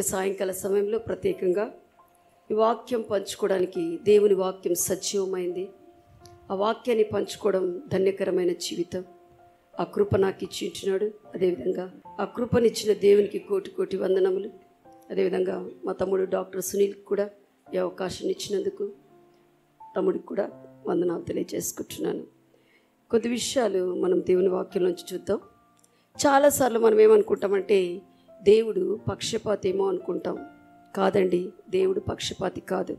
సాయంకాల సమయంలో ప్రత్యేకంగా ఈ వాక్యం పంచుకోవడానికి దేవుని వాక్యం సజీవమైంది. ఆ వాక్యాన్ని పంచుకోవడం ధన్యకరమైన జీవితం. ఆ కృప నాకు ఇచ్చింటున్నాడు. అదేవిధంగా ఆ కృపనిచ్చిన దేవునికి కోటి కోటి వందనములు. అదేవిధంగా మా తమ్ముడు డాక్టర్ సునీల్ కూడా ఈ అవకాశం ఇచ్చినందుకు తమ్ముడికి కూడా వందనాలు తెలియజేసుకుంటున్నాను. కొద్ది విషయాలు మనం దేవుని వాక్యం నుంచి చూద్దాం. చాలాసార్లు మనం ఏమనుకుంటామంటే దేవుడు పక్షపాతేమో అనుకుంటాం. కాదండి, దేవుడు పక్షపాతి కాదు.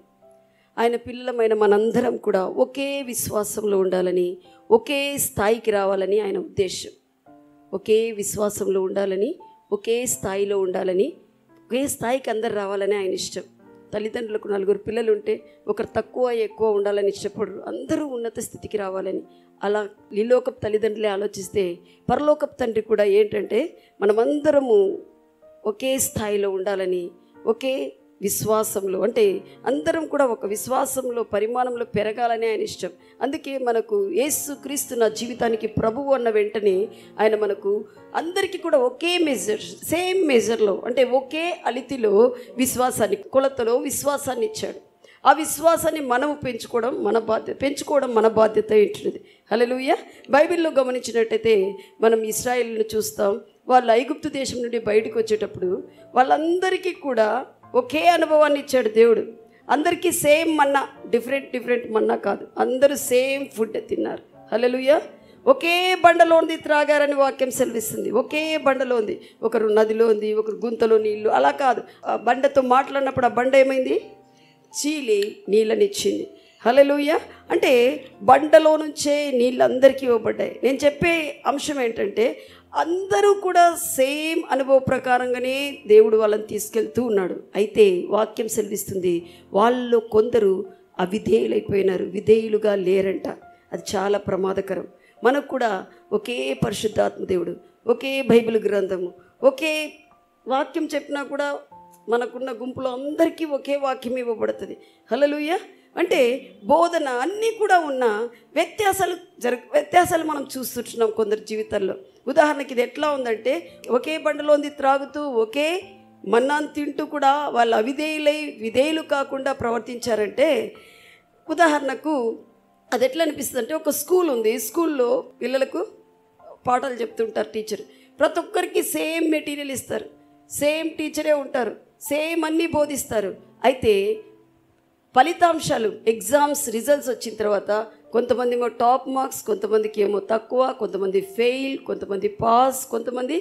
ఆయన పిల్లలమైన మనందరం కూడా ఒకే విశ్వాసంలో ఉండాలని, ఒకే స్థాయికి రావాలని ఆయన ఉద్దేశం. ఒకే విశ్వాసంలో ఉండాలని, ఒకే స్థాయిలో ఉండాలని, ఒకే స్థాయికి అందరు రావాలని ఆయన ఇష్టం. తల్లిదండ్రులకు 4 పిల్లలు ఉంటే ఒకరు తక్కువ ఎక్కువ ఉండాలని ఇష్టపడరు, అందరూ ఉన్నత స్థితికి రావాలని. అలా లీలోకపు తల్లిదండ్రులే ఆలోచిస్తే పరలోకపు తండ్రి కూడా ఏంటంటే మనమందరము ఒకే స్థాయిలో ఉండాలని, ఒకే విశ్వాసంలో, అంటే అందరం కూడా ఒక విశ్వాసంలో పరిమాణంలో పెరగాలని ఆయన ఇష్టం. అందుకే మనకు యేసు క్రీస్తు నా జీవితానికి ప్రభువు అన్న వెంటనే ఆయన మనకు అందరికీ కూడా ఒకే మెజర్, సేమ్ మెజర్లో, అంటే ఒకే అలితిలో విశ్వాసాన్ని, కొలతలో విశ్వాసాన్ని ఇచ్చాడు. ఆ విశ్వాసాన్ని మనము పెంచుకోవడం మన బాధ్యత ఏంటిది. హల్లెలూయా. బైబిల్లో గమనించినట్టయితే మనం ఇశ్రాయేలును చూస్తాం. వాళ్ళు ఐగుప్తు దేశం నుండి బయటకు వచ్చేటప్పుడు వాళ్ళందరికీ కూడా ఒకే అనుభవాన్ని ఇచ్చాడు దేవుడు. అందరికీ సేమ్ మన్నా, డిఫరెంట్ మన్నా కాదు, అందరూ సేమ్ ఫుడ్ తిన్నారు. హల్లెలూయా. ఒకే బండలో ఉంది త్రాగారని వాక్యం సెలవిస్తుంది. ఒకే బండలో ఉంది. ఒకరు నదిలో ఉంది, ఒకరు గుంతలో నీళ్ళు. అలా కాదు, ఆ బండతో మాట్లాడినప్పుడు ఆ బండ ఏమైంది? చీలి నీళ్ళనిచ్చింది. హల్లెలూయా. అంటే బండలో నుంచే నీళ్ళు అందరికీ ఇవ్వబడ్డాయి. నేను చెప్పే అంశం ఏంటంటే అందరూ కూడా సేమ్ అనుభవ ప్రకారంగానే దేవుడు వాళ్ళని తీసుకెళ్తూ ఉన్నాడు. అయితే వాక్యం సెలవిస్తుంది వాళ్ళు కొందరు అవిధేయులైపోయినారు, విధేయులుగా లేరంట. అది చాలా ప్రమాదకరం. మనకు కూడా ఒకే పరిశుద్ధాత్మ దేవుడు, ఒకే బైబిల్ గ్రంథము, ఒకే వాక్యం చెప్పినా కూడా మనకున్న గుంపులో అందరికీ ఒకే వాక్యం ఇవ్వబడుతుంది. హల్లెలూయా. అంటే బోధన అన్నీ కూడా ఉన్న వ్యత్యాసాలు మనం చూస్తుంటున్నాం కొందరి జీవితాల్లో. ఉదాహరణకి ఇది ఎట్లా ఉందంటే ఒకే బండలోంది త్రాగుతూ ఒకే మన్నాను తింటూ కూడా వాళ్ళు విధేయులు కాకుండా ప్రవర్తించారంటే, ఉదాహరణకు అది ఎట్లా అనిపిస్తుంది అంటే ఒక స్కూల్ ఉంది. స్కూల్లో పిల్లలకు పాఠాలు చెప్తుంటారు టీచర్. ప్రతి ఒక్కరికి సేమ్ మెటీరియల్ ఇస్తారు, సేమ్ టీచరే ఉంటారు, సేమ్ అన్నీ బోధిస్తారు. అయితే ఫలితాంశాలు, ఎగ్జామ్స్ రిజల్ట్స్ వచ్చిన తర్వాత కొంతమంది ఏమో టాప్ మార్క్స్, కొంతమందికి ఏమో తక్కువ, కొంతమంది ఫెయిల్, కొంతమంది పాస్, కొంతమంది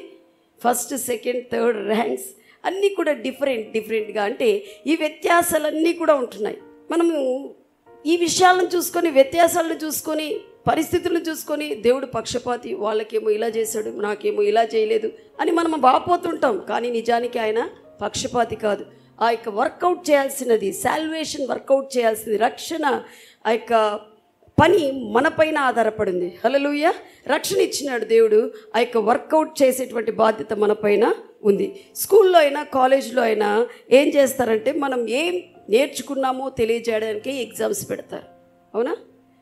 ఫస్ట్ సెకండ్ థర్డ్ ర్యాంక్స్, అన్నీ కూడా డిఫరెంట్గా. అంటే ఈ వ్యత్యాసాలన్నీ కూడా ఉంటున్నాయి. మనము ఈ విషయాలను చూసుకొని, వ్యత్యాసాలను చూసుకొని, పరిస్థితులను చూసుకొని దేవుడు పక్షపాతి, వాళ్ళకేమో ఇలా చేశాడు, నాకేమో ఇలా చేయలేదు అని మనం వాపోతుంటాం. కానీ నిజానికి ఆయన పక్షపాతి కాదు. ఆ యొక్క వర్కౌట్ చేయాల్సినది, సాల్వేషన్ వర్కౌట్ చేయాల్సింది, రక్షణ ఆ యొక్క పని మనపైన ఆధారపడింది. హల్లెలూయా. రక్షణ ఇచ్చినాడు దేవుడు, ఆ యొక్క వర్కౌట్ చేసేటువంటి బాధ్యత మనపైన ఉంది. స్కూల్లో అయినా కాలేజీలో అయినా ఏం చేస్తారంటే మనం ఏం నేర్చుకున్నామో తెలియజేయడానికి ఎగ్జామ్స్ పెడతారు. అవునా?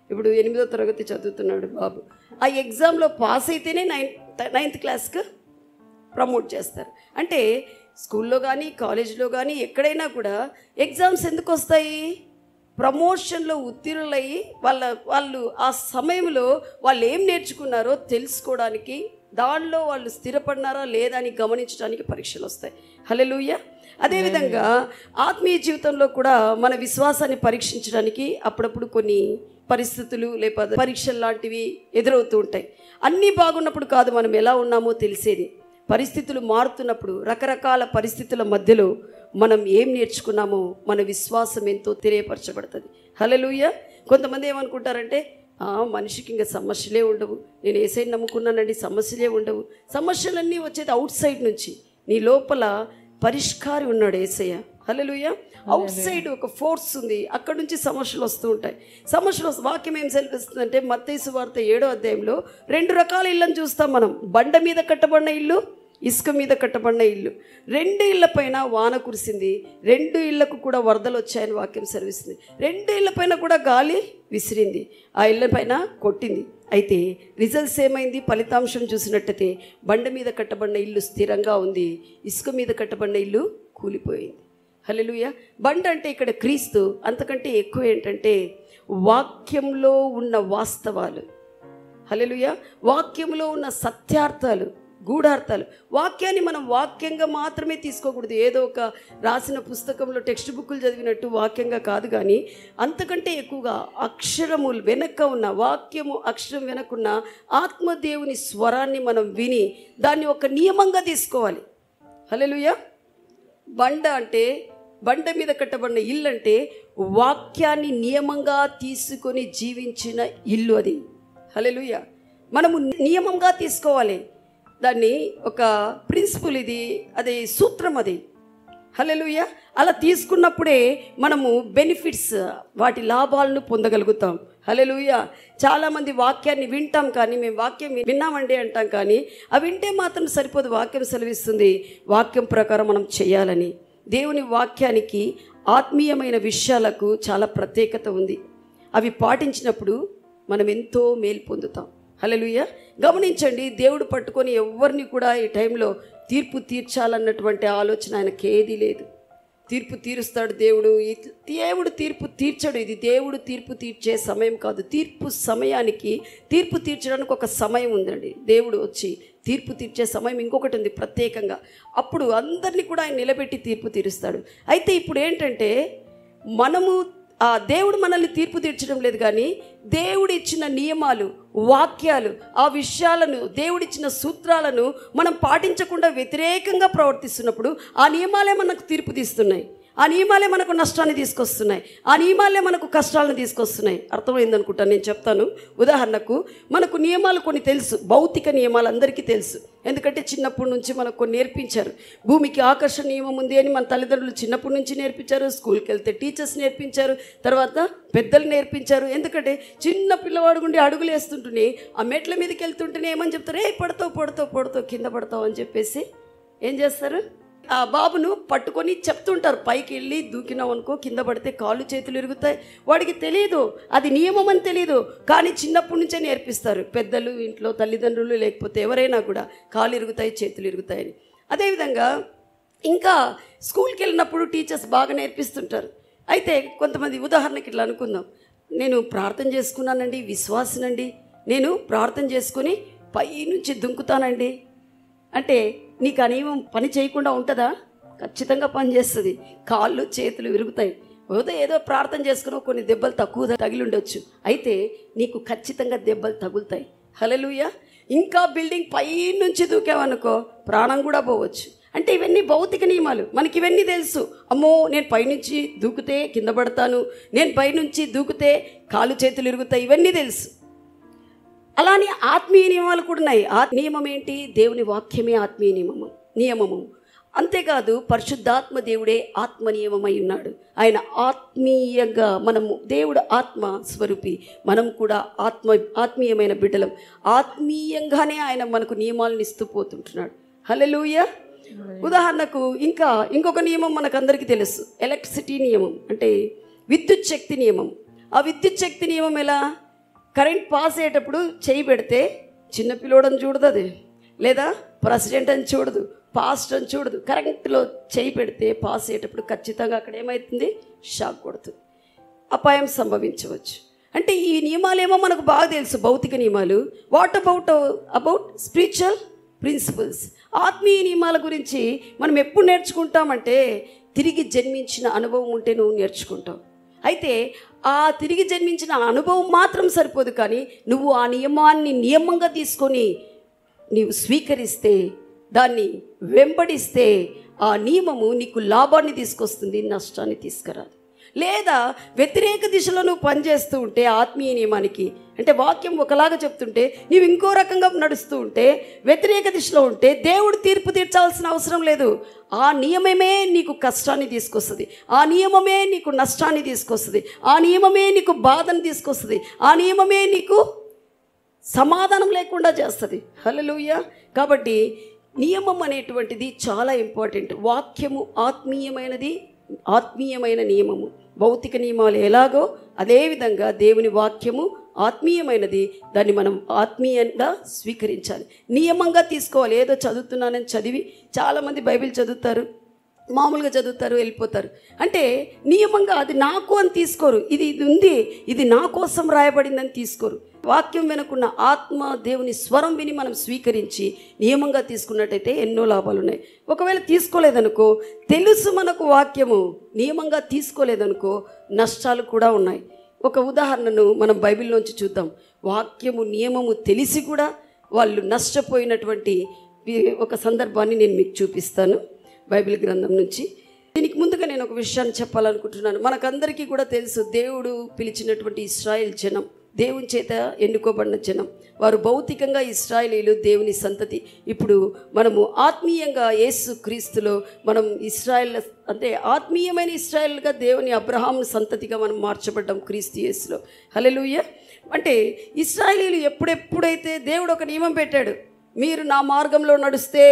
ఇప్పుడు 8వ తరగతి చదువుతున్నాడు బాబు. ఆ ఎగ్జామ్లో పాస్ అయితేనే 9th క్లాస్కి ప్రమోట్ చేస్తారు. అంటే స్కూల్లో కానీ కాలేజీలో కానీ ఎక్కడైనా కూడా ఎగ్జామ్స్ ఎందుకు వస్తాయి? ప్రమోషన్లో ఉత్తీర్ణులయ్యి వాళ్ళు ఆ సమయంలో వాళ్ళు ఏం నేర్చుకున్నారో తెలుసుకోవడానికి, దానిలో వాళ్ళు స్థిరపడినారా లేదా అని గమనించడానికి పరీక్షలు వస్తాయి. హల్లెలూయా. అదేవిధంగా ఆత్మీయ జీవితంలో కూడా మన విశ్వాసాన్ని పరీక్షించడానికి అప్పుడప్పుడు కొన్ని పరిస్థితులు లేకపోతే పరీక్షలు లాంటివి ఎదురవుతూ ఉంటాయి. అన్నీ బాగున్నప్పుడు కాదు మనం ఎలా ఉన్నామో తెలిసేది. పరిస్థితులు మారుతున్నప్పుడు, రకరకాల పరిస్థితుల మధ్యలో మనం ఏం నేర్చుకున్నామో మన విశ్వాసం ఎంతో తెలియపరచబడుతుంది. హల్లెలూయా. కొంతమంది ఏమనుకుంటారంటే మనిషికి ఇంకా సమస్యలే ఉండవు, నేను యేసయ్యని నమ్ముకున్నానండి, సమస్యలే ఉండవు. సమస్యలన్నీ వచ్చేది అవుట్ సైడ్ నుంచి, నీ లోపల పరిష్కారి ఉన్నాడు యేసయ్య. హల్లెలూయా. అవుట్ సైడ్ ఒక ఫోర్స్ ఉంది, అక్కడ నుంచి సమస్యలు వస్తూ ఉంటాయి. వాక్యం ఏం సెలవిస్తుందంటే మత్తయి సువార్త 7వ అధ్యాయంలో 2 రకాల ఇళ్ళని చూస్తాం మనం. బండ మీద కట్టబడిన ఇల్లు, ఇసుక మీద కట్టబడిన ఇల్లు. 2 ఇళ్లపైన వాన కురిసింది, 2 ఇళ్లకు కూడా వరదలు వచ్చాయని వాక్యం సెలవిస్తుంది. 2 ఇళ్లపైన కూడా గాలి విసిరింది, ఆ ఇళ్లపైన కొట్టింది. అయితే రిజల్ట్స్ ఏమైంది? ఫలితాంశం చూసినట్టయితే బండ మీద కట్టబడిన ఇల్లు స్థిరంగా ఉంది, ఇసుక మీద కట్టబడిన ఇల్లు కూలిపోయింది. హల్లెలూయా. బండ అంటే ఇక్కడ క్రీస్తు, అంతకంటే ఎక్కువ ఏంటంటే వాక్యంలో ఉన్న వాస్తవాలు. హల్లెలూయా. వాక్యంలో ఉన్న సత్యార్థాలు, గూఢార్థాలు. వాక్యాన్ని మనం వాక్యంగా మాత్రమే తీసుకోకూడదు, ఏదో ఒక రాసిన పుస్తకంలో టెక్స్ట్ బుక్లు చదివినట్టు వాక్యంగా కాదు, కానీ అంతకంటే ఎక్కువగా అక్షరము వెనక ఉన్న, వాక్యము అక్షరం వెనకున్న ఆత్మదేవుని స్వరాన్ని మనం విని దాన్ని ఒక నియమంగా తీసుకోవాలి. హల్లెలూయా. బండ అంటే, బండ మీద కట్టబడిన ఇల్లు అంటే వాక్యాన్ని నియమంగా తీసుకొని జీవించిన ఇల్లు అది. హల్లెలూయా. మనము నియమంగా తీసుకోవాలి దాన్ని, ఒక ప్రిన్సిపల్ ఇది, అది సూత్రం అది. హల్లెలూయా. అలా తీసుకున్నప్పుడే మనము బెనిఫిట్స్, వాటి లాభాలను పొందగలుగుతాం. హల్లెలూయా. చాలామంది వాక్యాన్ని వింటాం, కానీ మేము వాక్యం విన్నామండి అంటాం, కానీ అవి వింటే మాత్రం సరిపోదు. వాక్యం సెలవిస్తుంది వాక్యం ప్రకారం మనం చేయాలని. దేవుని వాక్యానికి, ఆత్మీయమైన విషయాలకు చాలా ప్రత్యేకత ఉంది. అవి పాటించినప్పుడు మనం ఎంతో మేలు పొందుతాం. హల్లెలూయా. గమనించండి, దేవుడు పట్టుకొని ఎవరిని కూడా ఈ టైంలో తీర్పు తీర్చాలన్నటువంటి ఆలోచన ఆయనకి ఏదీ లేదు. తీర్పు తీరుస్తాడు దేవుడు. దేవుడు తీర్పు తీర్చడు. ఇది దేవుడు తీర్పు తీర్చే సమయం కాదు. తీర్పు సమయానికి, తీర్పు తీర్చడానికి ఒక సమయం ఉందండి. దేవుడు వచ్చి తీర్పు తీర్చే సమయం ఇంకొకటి ఉంది ప్రత్యేకంగా. అప్పుడు అందరినీ కూడా ఆయన నిలబెట్టి తీర్పు తీరుస్తాడు. అయితే ఇప్పుడు ఏంటంటే, మనము ఆ దేవుడు మనల్ని తీర్పు తీర్చడం లేదు, కానీ దేవుడు ఇచ్చిన నియమాలు, వాక్యాలు, ఆ విషయాలను, దేవుడిచ్చిన సూత్రాలను మనం పాటించకుండా వ్యతిరేకంగా ప్రవర్తిస్తున్నప్పుడు ఆ నియమాలే మనకు తీర్పు తీస్తున్నాయి. ఆ నియమాలే మనకు నష్టాన్ని తీసుకొస్తున్నాయి. ఆ నియమాలే మనకు కష్టాలను తీసుకొస్తున్నాయి. అర్థమైందనుకుంటాను నేను చెప్తాను. ఉదాహరణకు, మనకు నియమాలు కొన్ని తెలుసు, భౌతిక నియమాలు అందరికీ తెలుసు. ఎందుకంటే చిన్నప్పటి నుంచి మనకు కొన్ని నేర్పించారు. భూమికి ఆకర్షణ నియమం ఉంది అని మన తల్లిదండ్రులు చిన్నప్పటి నుంచి నేర్పించారు. స్కూల్కి వెళ్తే టీచర్స్ నేర్పించారు, తర్వాత పెద్దలు నేర్పించారు. ఎందుకంటే చిన్న పిల్లవాడు గుండి అడుగులు వేస్తుంటేనే, ఆ మెట్ల మీదకి వెళ్తుంటేనే ఏమని చెప్తారు, ఏ పడతావు పడతావు పడతావు, కింద పడతావు అని చెప్పేసి ఏం చేస్తారు, ఆ బాబును పట్టుకొని చెప్తుంటారు, పైకి వెళ్ళి దూకినావు అనుకో కింద పడితే కాళ్ళు చేతులు ఇరుగుతాయి. వాడికి తెలియదు, అది నియమం అని తెలియదు, కానీ చిన్నప్పటి నుంచే నేర్పిస్తారు పెద్దలు, ఇంట్లో తల్లిదండ్రులు, లేకపోతే ఎవరైనా కూడా కాళ్ళు ఇరుగుతాయి, చేతులు ఇరుగుతాయని. అదేవిధంగా ఇంకా స్కూల్కి వెళ్ళినప్పుడు టీచర్స్ బాగా నేర్పిస్తుంటారు. అయితే కొంతమంది, ఉదాహరణకి ఇట్లా అనుకుందాం, నేను ప్రార్థన చేసుకున్నానండి, విశ్వాసనండి, నేను ప్రార్థన చేసుకుని పై నుంచి దుంకుతానండి అంటే నీకు ఆ నియమం పని చేయకుండా ఉంటుందా? ఖచ్చితంగా పనిచేస్తుంది. కాళ్ళు చేతులు విరుగుతాయి. ఏదో ప్రార్థన చేసుకుని కొన్ని దెబ్బలు తక్కువ తగిలి ఉండొచ్చు, అయితే నీకు ఖచ్చితంగా దెబ్బలు తగులుతాయి. హల్లెలూయా. ఇంకా బిల్డింగ్ పై నుంచి దూకామనుకో ప్రాణం కూడా పోవచ్చు. అంటే ఇవన్నీ భౌతిక నియమాలు, మనకి ఇవన్నీ తెలుసు. అమ్మో, నేను పైనుంచి దూకితే కింద పడతాను, నేను పైనుంచి దూకితే కాళ్ళు చేతులు ఇరుగుతాయి, ఇవన్నీ తెలుసు. అలానే ఆత్మీయ నియమాలు కూడా ఉన్నాయి. ఆ నియమం ఏంటి? దేవుని వాక్యమే ఆత్మీయ నియమము. అంతేకాదు పరిశుద్ధాత్మ దేవుడే ఆత్మ నియమమై ఉన్నాడు. ఆయన ఆత్మీయంగా, మనము దేవుడు ఆత్మ స్వరూపి, మనం కూడా ఆత్మీయమైన బిడ్డలం. ఆత్మీయంగానే ఆయన మనకు నియమాలను ఇస్తూ పోతుంటున్నాడు. హల్లెలూయా. ఉదాహరణకు ఇంకొక నియమం మనకు అందరికీ తెలుసు, ఎలక్ట్రిసిటీ నియమం, అంటే విద్యుత్ శక్తి నియమం. ఆ విద్యుత్ శక్తి నియమం ఎలా? కరెంట్ పాస్ అయ్యేటప్పుడు చేయి పెడితే చిన్నపిల్లోడని చూడదు అది, లేదా ప్రెసిడెంట్ అని చూడదు, పాస్ట్ అని చూడదు. కరెంట్లో చేయి పెడితే పాస్ అయ్యేటప్పుడు ఖచ్చితంగా అక్కడ ఏమవుతుంది? షాక్ కొడుతుంది, అపాయం సంభవించవచ్చు. అంటే ఈ నియమాలేమో మనకు బాగా తెలుసు, భౌతిక నియమాలు. What about spiritual principles? ఆత్మీయ నియమాల గురించి మనం ఎప్పుడు నేర్చుకుంటామంటే, తిరిగి జన్మించిన అనుభవం ఉంటే నువ్వు నేర్చుకుంటావు. అయితే ఆ తిరిగి జన్మించిన అనుభవం మాత్రం సరిపోదు, కానీ నువ్వు ఆ నియమాన్ని నియమంగా తీసుకొని నీవు స్వీకరిస్తే, దాన్ని వెంబడిస్తే, ఆ నియమము నీకు లాభాన్ని తీసుకొస్తుంది, నష్టాన్ని తీసుకురాదు. లేదా వ్యతిరేక దిశలో నువ్వు పనిచేస్తూ ఉంటే, ఆత్మీయ నియమానికి అంటే వాక్యం ఒకలాగా చెప్తుంటే నీవు ఇంకో రకంగా నడుస్తూ ఉంటే, వ్యతిరేక దిశలో ఉంటే దేవుడు తీర్పు తీర్చాల్సిన అవసరం లేదు. ఆ నియమమే నీకు కష్టాన్ని తీసుకొస్తుంది, ఆ నియమమే నీకు నష్టాన్ని తీసుకొస్తుంది, ఆ నియమమే నీకు బాధను తీసుకొస్తుంది, ఆ నియమమే నీకు సమాధానం లేకుండా చేస్తుంది. హల్లెలూయా. కాబట్టి నియమం అనేటువంటిది చాలా ఇంపార్టెంట్. వాక్యము ఆత్మీయమైన నియమము. భౌతిక నియమాలు ఎలాగో అదేవిధంగా దేవుని వాక్యము ఆత్మీయమైనది, దాన్ని మనం ఆత్మీయంగా స్వీకరించాలి, నియమంగా తీసుకోవాలి. ఏదో చదువుతున్నానని చదివి, చాలామంది బైబిల్ చదువుతారు, మామూలుగా చదువుతారు, వెళ్ళిపోతారు. అంటే నియమంగా అది నాకు అని తీసుకోరు. ఇది ఉంది, ఇది నా కోసం రాయబడిందని తీసుకోరు. వాక్యం వినకున్న ఆత్మ దేవుని స్వరం విని మనం స్వీకరించి నియమంగా తీసుకున్నట్టయితే ఎన్నో లాభాలు ఉన్నాయి. ఒకవేళ తీసుకోలేదనుకో, తెలుసు మనకు వాక్యము, నియమంగా తీసుకోలేదనుకో నష్టాలు కూడా ఉన్నాయి. ఒక ఉదాహరణను మనం బైబిల్లోంచి చూద్దాం. వాక్యము నియమము తెలిసి కూడా వాళ్ళు నష్టపోయినటువంటి ఒక సందర్భాన్ని నేను మీకు చూపిస్తాను బైబిల్ గ్రంథం నుంచి. దీనికి ముందుగా నేను ఒక విషయాన్ని చెప్పాలనుకుంటున్నాను. మనకందరికీ కూడా తెలుసు, దేవుడు పిలిచినటువంటి ఇశ్రాయేల్ జనం దేవుని చేత ఎన్నుకోబడిన జనం. వారు భౌతికంగా ఇశ్రాయేలీలు, దేవుని సంతతి. ఇప్పుడు మనము ఆత్మీయంగా యేసు క్రీస్తులో మనం ఇశ్రాయేల్ అంటే ఆత్మీయమైన ఇశ్రాయేల్గా దేవుని అబ్రహాం సంతతిగా మనం మార్చబడ్డాం క్రీస్తు యేసులో. హల్లెలూయా. అంటే ఇశ్రాయేలీలు ఎప్పుడైతే దేవుడు ఒక నియమం పెట్టాడు, మీరు నా మార్గంలో నడుస్తే,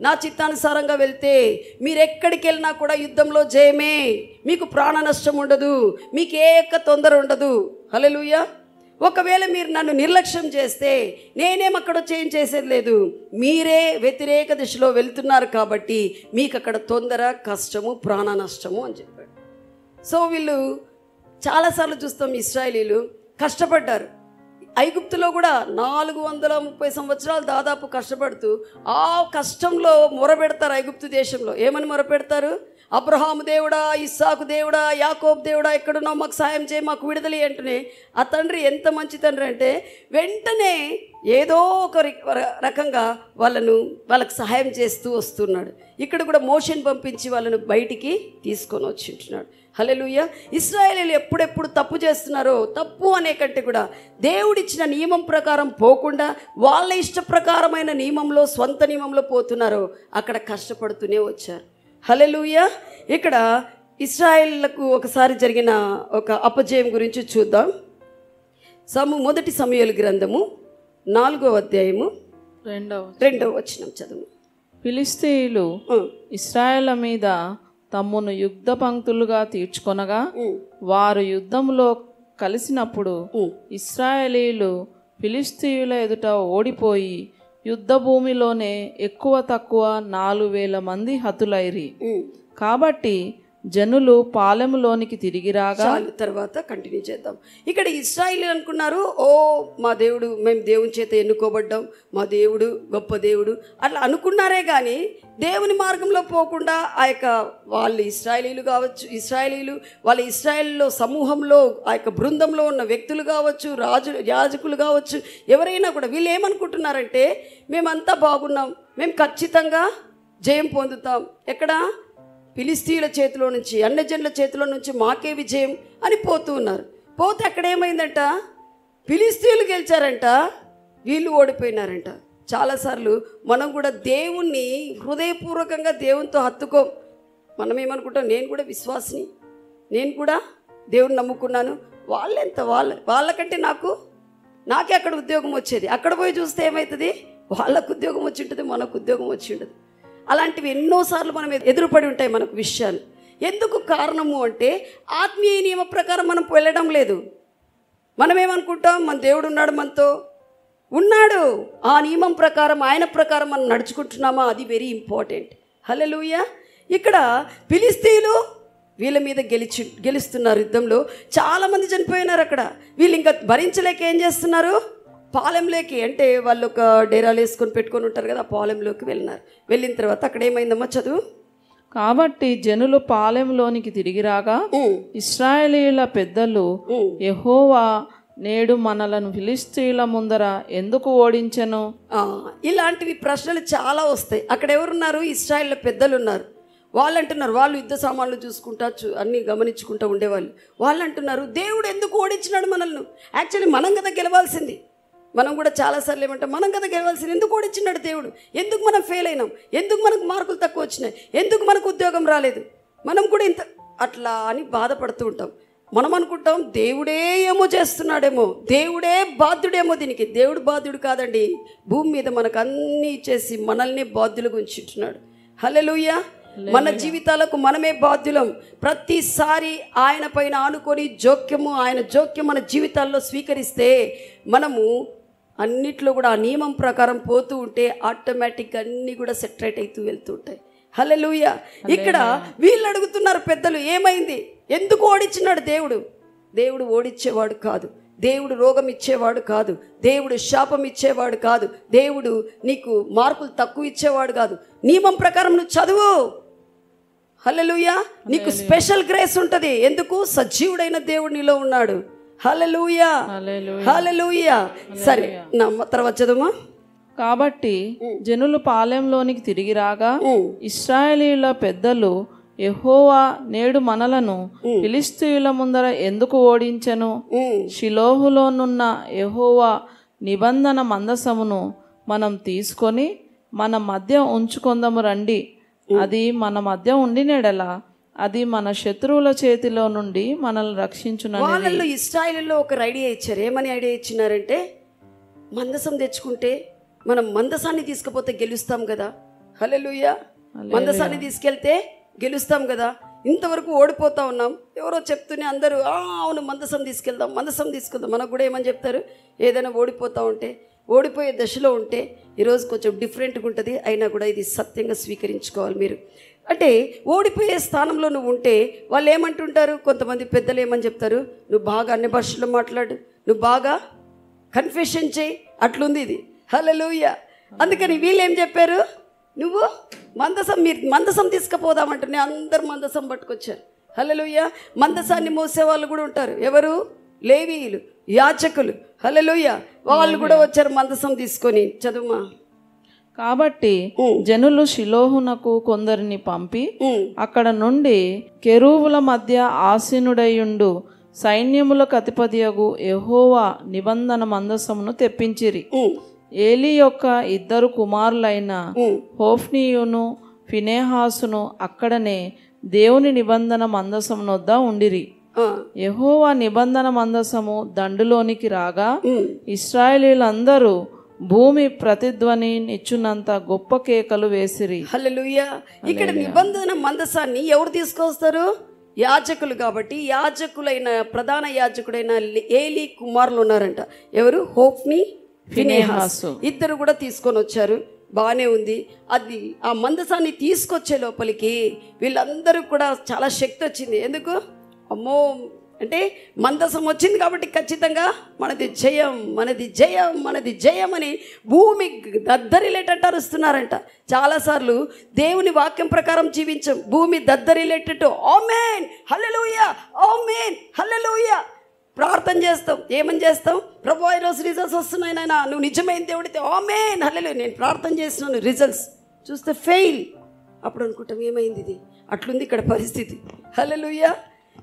నా చిత్తానుసారంగా వెళ్తే, మీరు ఎక్కడికి వెళ్ళినా కూడా యుద్ధంలో జయమే, మీకు ప్రాణ నష్టం ఉండదు, మీకు ఏ తొందర ఉండదు. హల్లెలూయా. ఒకవేళ మీరు నన్ను నిర్లక్ష్యం చేస్తే నేనేమక్కడ చేసేది లేదు, మీరే వ్యతిరేక దిశలో వెళ్తున్నారు కాబట్టి మీకు అక్కడ తొందర, కష్టము, ప్రాణ నష్టము అని చెప్పాడు. సో వీళ్ళు చాలాసార్లు చూస్తాం, ఇశ్రాయేలీలు కష్టపడ్డారు. ఐగుప్తులో కూడా 430 సంవత్సరాలు దాదాపు కష్టపడుతూ ఆ కష్టంలో మొరపెడతారు. ఐగుప్తు దేశంలో ఏమని మొరపెడతారు? అబ్రహాము దేవుడా, ఇస్సాకు దేవుడా, యాకోబు దేవుడా, ఎక్కడున్నావు, మాకు సాయం చేయి, మాకు విడుదల అంటూనే ఆ తండ్రి ఎంత మంచి తండ్రి అంటే వెంటనే ఏదో ఒక రకంగా వాళ్ళకు సహాయం చేస్తూ వస్తున్నాడు. ఇక్కడ కూడా మోషేని పంపించి వాళ్ళను బయటికి తీసుకొని వచ్చింటున్నాడు. హల్లెలూయా. ఇశ్రాయేలీలు ఎప్పుడెప్పుడు తప్పు చేస్తున్నారో, తప్పు అనే కంటే కూడా దేవుడిచ్చిన నియమం ప్రకారం పోకుండా వాళ్ళ ఇష్ట ప్రకారమైన నియమంలో, స్వంత నియమంలో పోతున్నారో అక్కడ కష్టపడుతూనే వచ్చారు. హల్లెలూయా. ఇక్కడ ఇశ్రాయేలులకు ఒకసారి జరిగిన ఒక అపజయం గురించి చూద్దాం. మొదటి సమూయేలు గ్రంథము 4వ అధ్యాయము 2వ వచనం చదువు. ఫిలిష్తీయులు ఇశ్రాయేళ్ల మీద తమ్మును యుద్ధ పంక్తులుగా తీర్చుకొనగా వారు యుద్ధంలో కలిసినప్పుడు ఇశ్రాయేలీయులు ఫిలిష్తీయుల ఎదుట ఓడిపోయి యుద్ధ భూమిలోనే ఎక్కువ తక్కువ 4,000 మంది హతులైరి. కాబట్టి జనులు పాలెములోనికి తిరిగి రాగా, తర్వాత కంటిన్యూ చేద్దాం. ఇక్కడ ఇశ్రాయేలీయులు అనుకున్నారు, ఓ మా దేవుడు, మేము దేవుని చేత ఎన్నుకోబడ్డాం, మా దేవుడు గొప్ప దేవుడు అట్లా అనుకున్నారే కానీ దేవుని మార్గంలో పోకుండా ఆ యొక్క వాళ్ళు ఇశ్రాయేలీయులు కావచ్చు, వాళ్ళ ఇశ్రాయేల్లో సమూహంలో ఆ యొక్క బృందంలో ఉన్న వ్యక్తులు కావచ్చు, యాజకులు కావచ్చు, ఎవరైనా కూడా వీళ్ళు ఏమనుకుంటున్నారంటే మేమంతా బాగున్నాం, మేము ఖచ్చితంగా జయం పొందుతాం, ఎక్కడ ఫిలిష్తీయుల చేతిలో నుంచి, అన్యజనుల చేతిలో నుంచి మాకే విజయం అని పోతూ ఉన్నారు. పోతే అక్కడ ఏమైందంట, ఫిలిష్తీయులు గెలిచారంట, వీళ్ళు ఓడిపోయినారంట. చాలాసార్లు మనం కూడా దేవుణ్ణి హృదయపూర్వకంగా దేవునితో హత్తుకోం. మనం ఏమనుకుంటాం, నేను కూడా విశ్వాసిని, నేను కూడా దేవుని నమ్ముకున్నాను, వాళ్ళెంత వాళ్ళకంటే నాకే అక్కడ ఉద్యోగం వచ్చేది, అక్కడ పోయి చూస్తే ఏమవుతుంది, వాళ్ళకు ఉద్యోగం వచ్చి ఉంటుంది, మనకు ఉద్యోగం వచ్చి ఉంటుంది. అలాంటివి ఎన్నోసార్లు మనం ఎదురుపడి ఉంటాయి మనకు విషయాలు. ఎందుకు కారణము అంటే ఆత్మీయ నియమ ప్రకారం మనం వెళ్ళడం లేదు. మనం ఏమనుకుంటాం, మన దేవుడు ఉన్నాడు, మనతో ఉన్నాడు, ఆ నియమం ప్రకారం, ఆయన ప్రకారం మనం నడుచుకుంటున్నామా, అది వెరీ ఇంపార్టెంట్. హల్లెలూయా. ఇక్కడ ఫిలిష్తీయులు వీళ్ళ మీద గెలుస్తున్నారు యుద్ధంలో. చాలామంది చనిపోయినారు అక్కడ. వీళ్ళు ఇంకా భరించలేక ఏం చేస్తున్నారు, పాలెంలోకి, అంటే వాళ్ళు ఒక డేరాలు వేసుకొని పెట్టుకొని ఉంటారు కదా, ఆ పాలెంలోకి వెళ్ళినారు. వెళ్ళిన తర్వాత అక్కడ ఏమైందమ్మా చదువు. కాబట్టి జనులు పాలెంలోనికి తిరిగి రాగా ఇశ్రాయేలీయుల పెద్దలు, యెహోవా నేడు మనలను ఫిలిష్తీయుల ముందర ఎందుకు ఓడించెను? ఇలాంటివి ప్రశ్నలు చాలా వస్తాయి. అక్కడ ఎవరున్నారు, ఇశ్రాయేళ్ల పెద్దలు ఉన్నారు. వాళ్ళు అంటున్నారు, వాళ్ళు యుద్ధ సామాన్లు చూసుకుంటా అన్నీ గమనించుకుంటూ ఉండేవాళ్ళు. వాళ్ళు అంటున్నారు, దేవుడు ఎందుకు ఓడించినాడు మనల్ని? యాక్చువల్లీ మనం కదా గెలవాల్సింది. మనం కూడా చాలాసార్లు ఏమంటాం, మనం కదా గెలవాల్సింది, ఎందుకు ఓడించినాడు దేవుడు, ఎందుకు మనం ఫెయిల్ అయినాం, ఎందుకు మనకు మార్కులు తక్కువ వచ్చినాయి, ఎందుకు మనకు ఉద్యోగం రాలేదు, మనం కూడా ఇంత అట్లా అని బాధపడుతూ ఉంటాం. మనం అనుకుంటాం దేవుడే ఏమో చేస్తున్నాడేమో, దేవుడే బాధ్యుడేమో. దీనికి దేవుడు బాధ్యుడు కాదండి. భూమి మీద మనకు అన్నీ ఇచ్చేసి మనల్ని బాధ్యులుగా ఉంచుంటున్నాడు. హల్లెలూయా. మన జీవితాలకు మనమే బాధ్యులం. ప్రతిసారి ఆయన పైన ఆనుకొని ఆయన జోక్యం మన జీవితాల్లో స్వీకరిస్తే మనము అన్నిట్లో కూడా ఆ నియమం ప్రకారం పోతూ ఉంటే ఆటోమేటిక్గా అన్నీ కూడా సెటరేట్ అవుతూ వెళ్తూ ఉంటాయి. హల్లెలూయా. ఇక్కడ వీళ్ళు అడుగుతున్నారు పెద్దలు, ఏమైంది, ఎందుకు ఓడించినాడు దేవుడు? దేవుడు ఓడించేవాడు కాదు, దేవుడు రోగం ఇచ్చేవాడు కాదు, దేవుడు శాపం ఇచ్చేవాడు కాదు, దేవుడు నీకు మార్కులు తక్కువ ఇచ్చేవాడు కాదు. నియమం ప్రకారం నువ్వు చదువు. హల్లెలూయా. నీకు స్పెషల్ గ్రేస్ ఉంటుంది. ఎందుకు? సజీవుడైన దేవుడు నీలో ఉన్నాడు. హల్లెలూయా, హల్లెలూయా. సరే, తర్వాత చదువు. కాబట్టి జనులు పాలెంలోనికి తిరిగి రాగా ఇశ్రాయేలీయుల పెద్దలు, యెహోవా నేడు మనలను ఫిలిష్తీయుల ముందర ఎందుకు ఓడించెను? షిలోహులోనున్న యెహోవా నిబంధన మందసమును మనం తీసుకొని మన మధ్య ఉంచుకొందము రండి. అది మన మధ్య ఉండినెడలా అది మన శత్రువుల చేతిలో నుండి మనల్ని రక్షించును. వాళ్ళు ఇశ్రాయేలులో ఒక ఐడియా ఇచ్చారు. ఏమని ఐడియా ఇచ్చినారంటే, మందసం తెచ్చుకుంటే మనం మందసాన్ని తీసుకుపోతే గెలుస్తాం కదా. హల్లెలూయా. మందసాన్ని తీసుకెళ్తే గెలుస్తాం కదా. ఇంతవరకు ఓడిపోతా ఉన్నాం. ఎవరో చెప్తూనే అందరూ అవును మందసం తీసుకెళ్దాం, మందసం తీసుకెళ్దాం. మనకు కూడా ఏమని చెప్తారు, ఏదైనా ఓడిపోతూ ఉంటే, ఓడిపోయే దశలో ఉంటే ఈరోజు కొంచెం డిఫరెంట్గా ఉంటుంది, అయినా కూడా ఇది సత్యంగా స్వీకరించుకోవాలి మీరు. అంటే ఓడిపోయే స్థానంలో నువ్వు ఉంటే వాళ్ళు ఏమంటుంటారు, కొంతమంది పెద్దలు ఏమని చెప్తారు, నువ్వు బాగా అన్ని భాషల్లో మాట్లాడు, నువ్వు బాగా కన్ఫెషన్ చేయి, అట్లుంది ఇది. హల్లెలూయా. అందుకని వీళ్ళు ఏం చెప్పారు, నువ్వు మీరు మందసం తీసుకుపోదామంటే అందరు మందసం పట్టుకొచ్చారు. హల్లెలూయా. మందసాన్ని మోసే వాళ్ళు కూడా ఉంటారు. ఎవరు? లేవీయులు, యాజకులు. హల్లెలూయా. వాళ్ళు కూడా వచ్చారు మందసం తీసుకొని. చదువుమా. కాబట్టి జనులు షిలోహునకు కొందరిని పంపి అక్కడ నుండి కెరూబుల మధ్య ఆసీనుడయుండు సైన్యములకు అధిపతియగు యెహోవా నిబంధన మందసమును తెప్పించిరి. ఏలీ యొక్క ఇద్దరు కుమారులైన హోఫ్నీయును ఫినెహాసును అక్కడనే దేవుని నిబంధన మందసమునొద్ద ఉండిరి. యెహోవా నిబంధన మందసము దండులోనికి రాగా ఇశ్రాయేలీలందరూ భూమి ప్రతిధ్వని నిచ్చునంత గొప్ప కేకలు వేసిరి. హల్లెలూయా. ఇక్కడ నిబంధన మందసాన్ని ఎవరు తీసుకొస్తారు? యాజకులు. కాబట్టి యాజకులైన ప్రధాన యాజకుడైన ఏలీ కుమారులు ఉన్నారంట. ఎవరు? హోఫ్నీ, ఫినెహాసు. ఇద్దరు కూడా తీసుకొని వచ్చారు. బాగానే ఉంది. అది ఆ మందసాన్ని తీసుకొచ్చే లోపలికి వీళ్ళందరూ కూడా చాలా శక్తి వచ్చింది. ఎందుకు? అమ్మో అంటే మందసం వచ్చింది కాబట్టి ఖచ్చితంగా మనది జయం, మనది జయం, మనది జయం అని భూమి దద్దరిల్లేటట్టు అరుస్తున్నారంట. చాలాసార్లు దేవుని వాక్యం ప్రకారం జీవించాం, భూమి దద్దరిల్లేటట్టు ఆమేన్ హల్లెలూయా, ఆమేన్ హల్లెలూయా ప్రార్థన చేస్తాం. ఏమని చేస్తాం? ప్రభువా ఈరోజు రిజల్ట్స్ వస్తున్నాయి నాయనా, నువ్వు నిజమైన దేవుడితే ఆమేన్ హల్లెలూయా. నేను ప్రార్థన చేస్తున్నాను, రిజల్ట్స్ చూస్తే ఫెయిల్. అప్పుడు అనుకుంటాం ఏమైంది ఇది. అట్లుంది ఇక్కడ పరిస్థితి. హల్లెలూయా.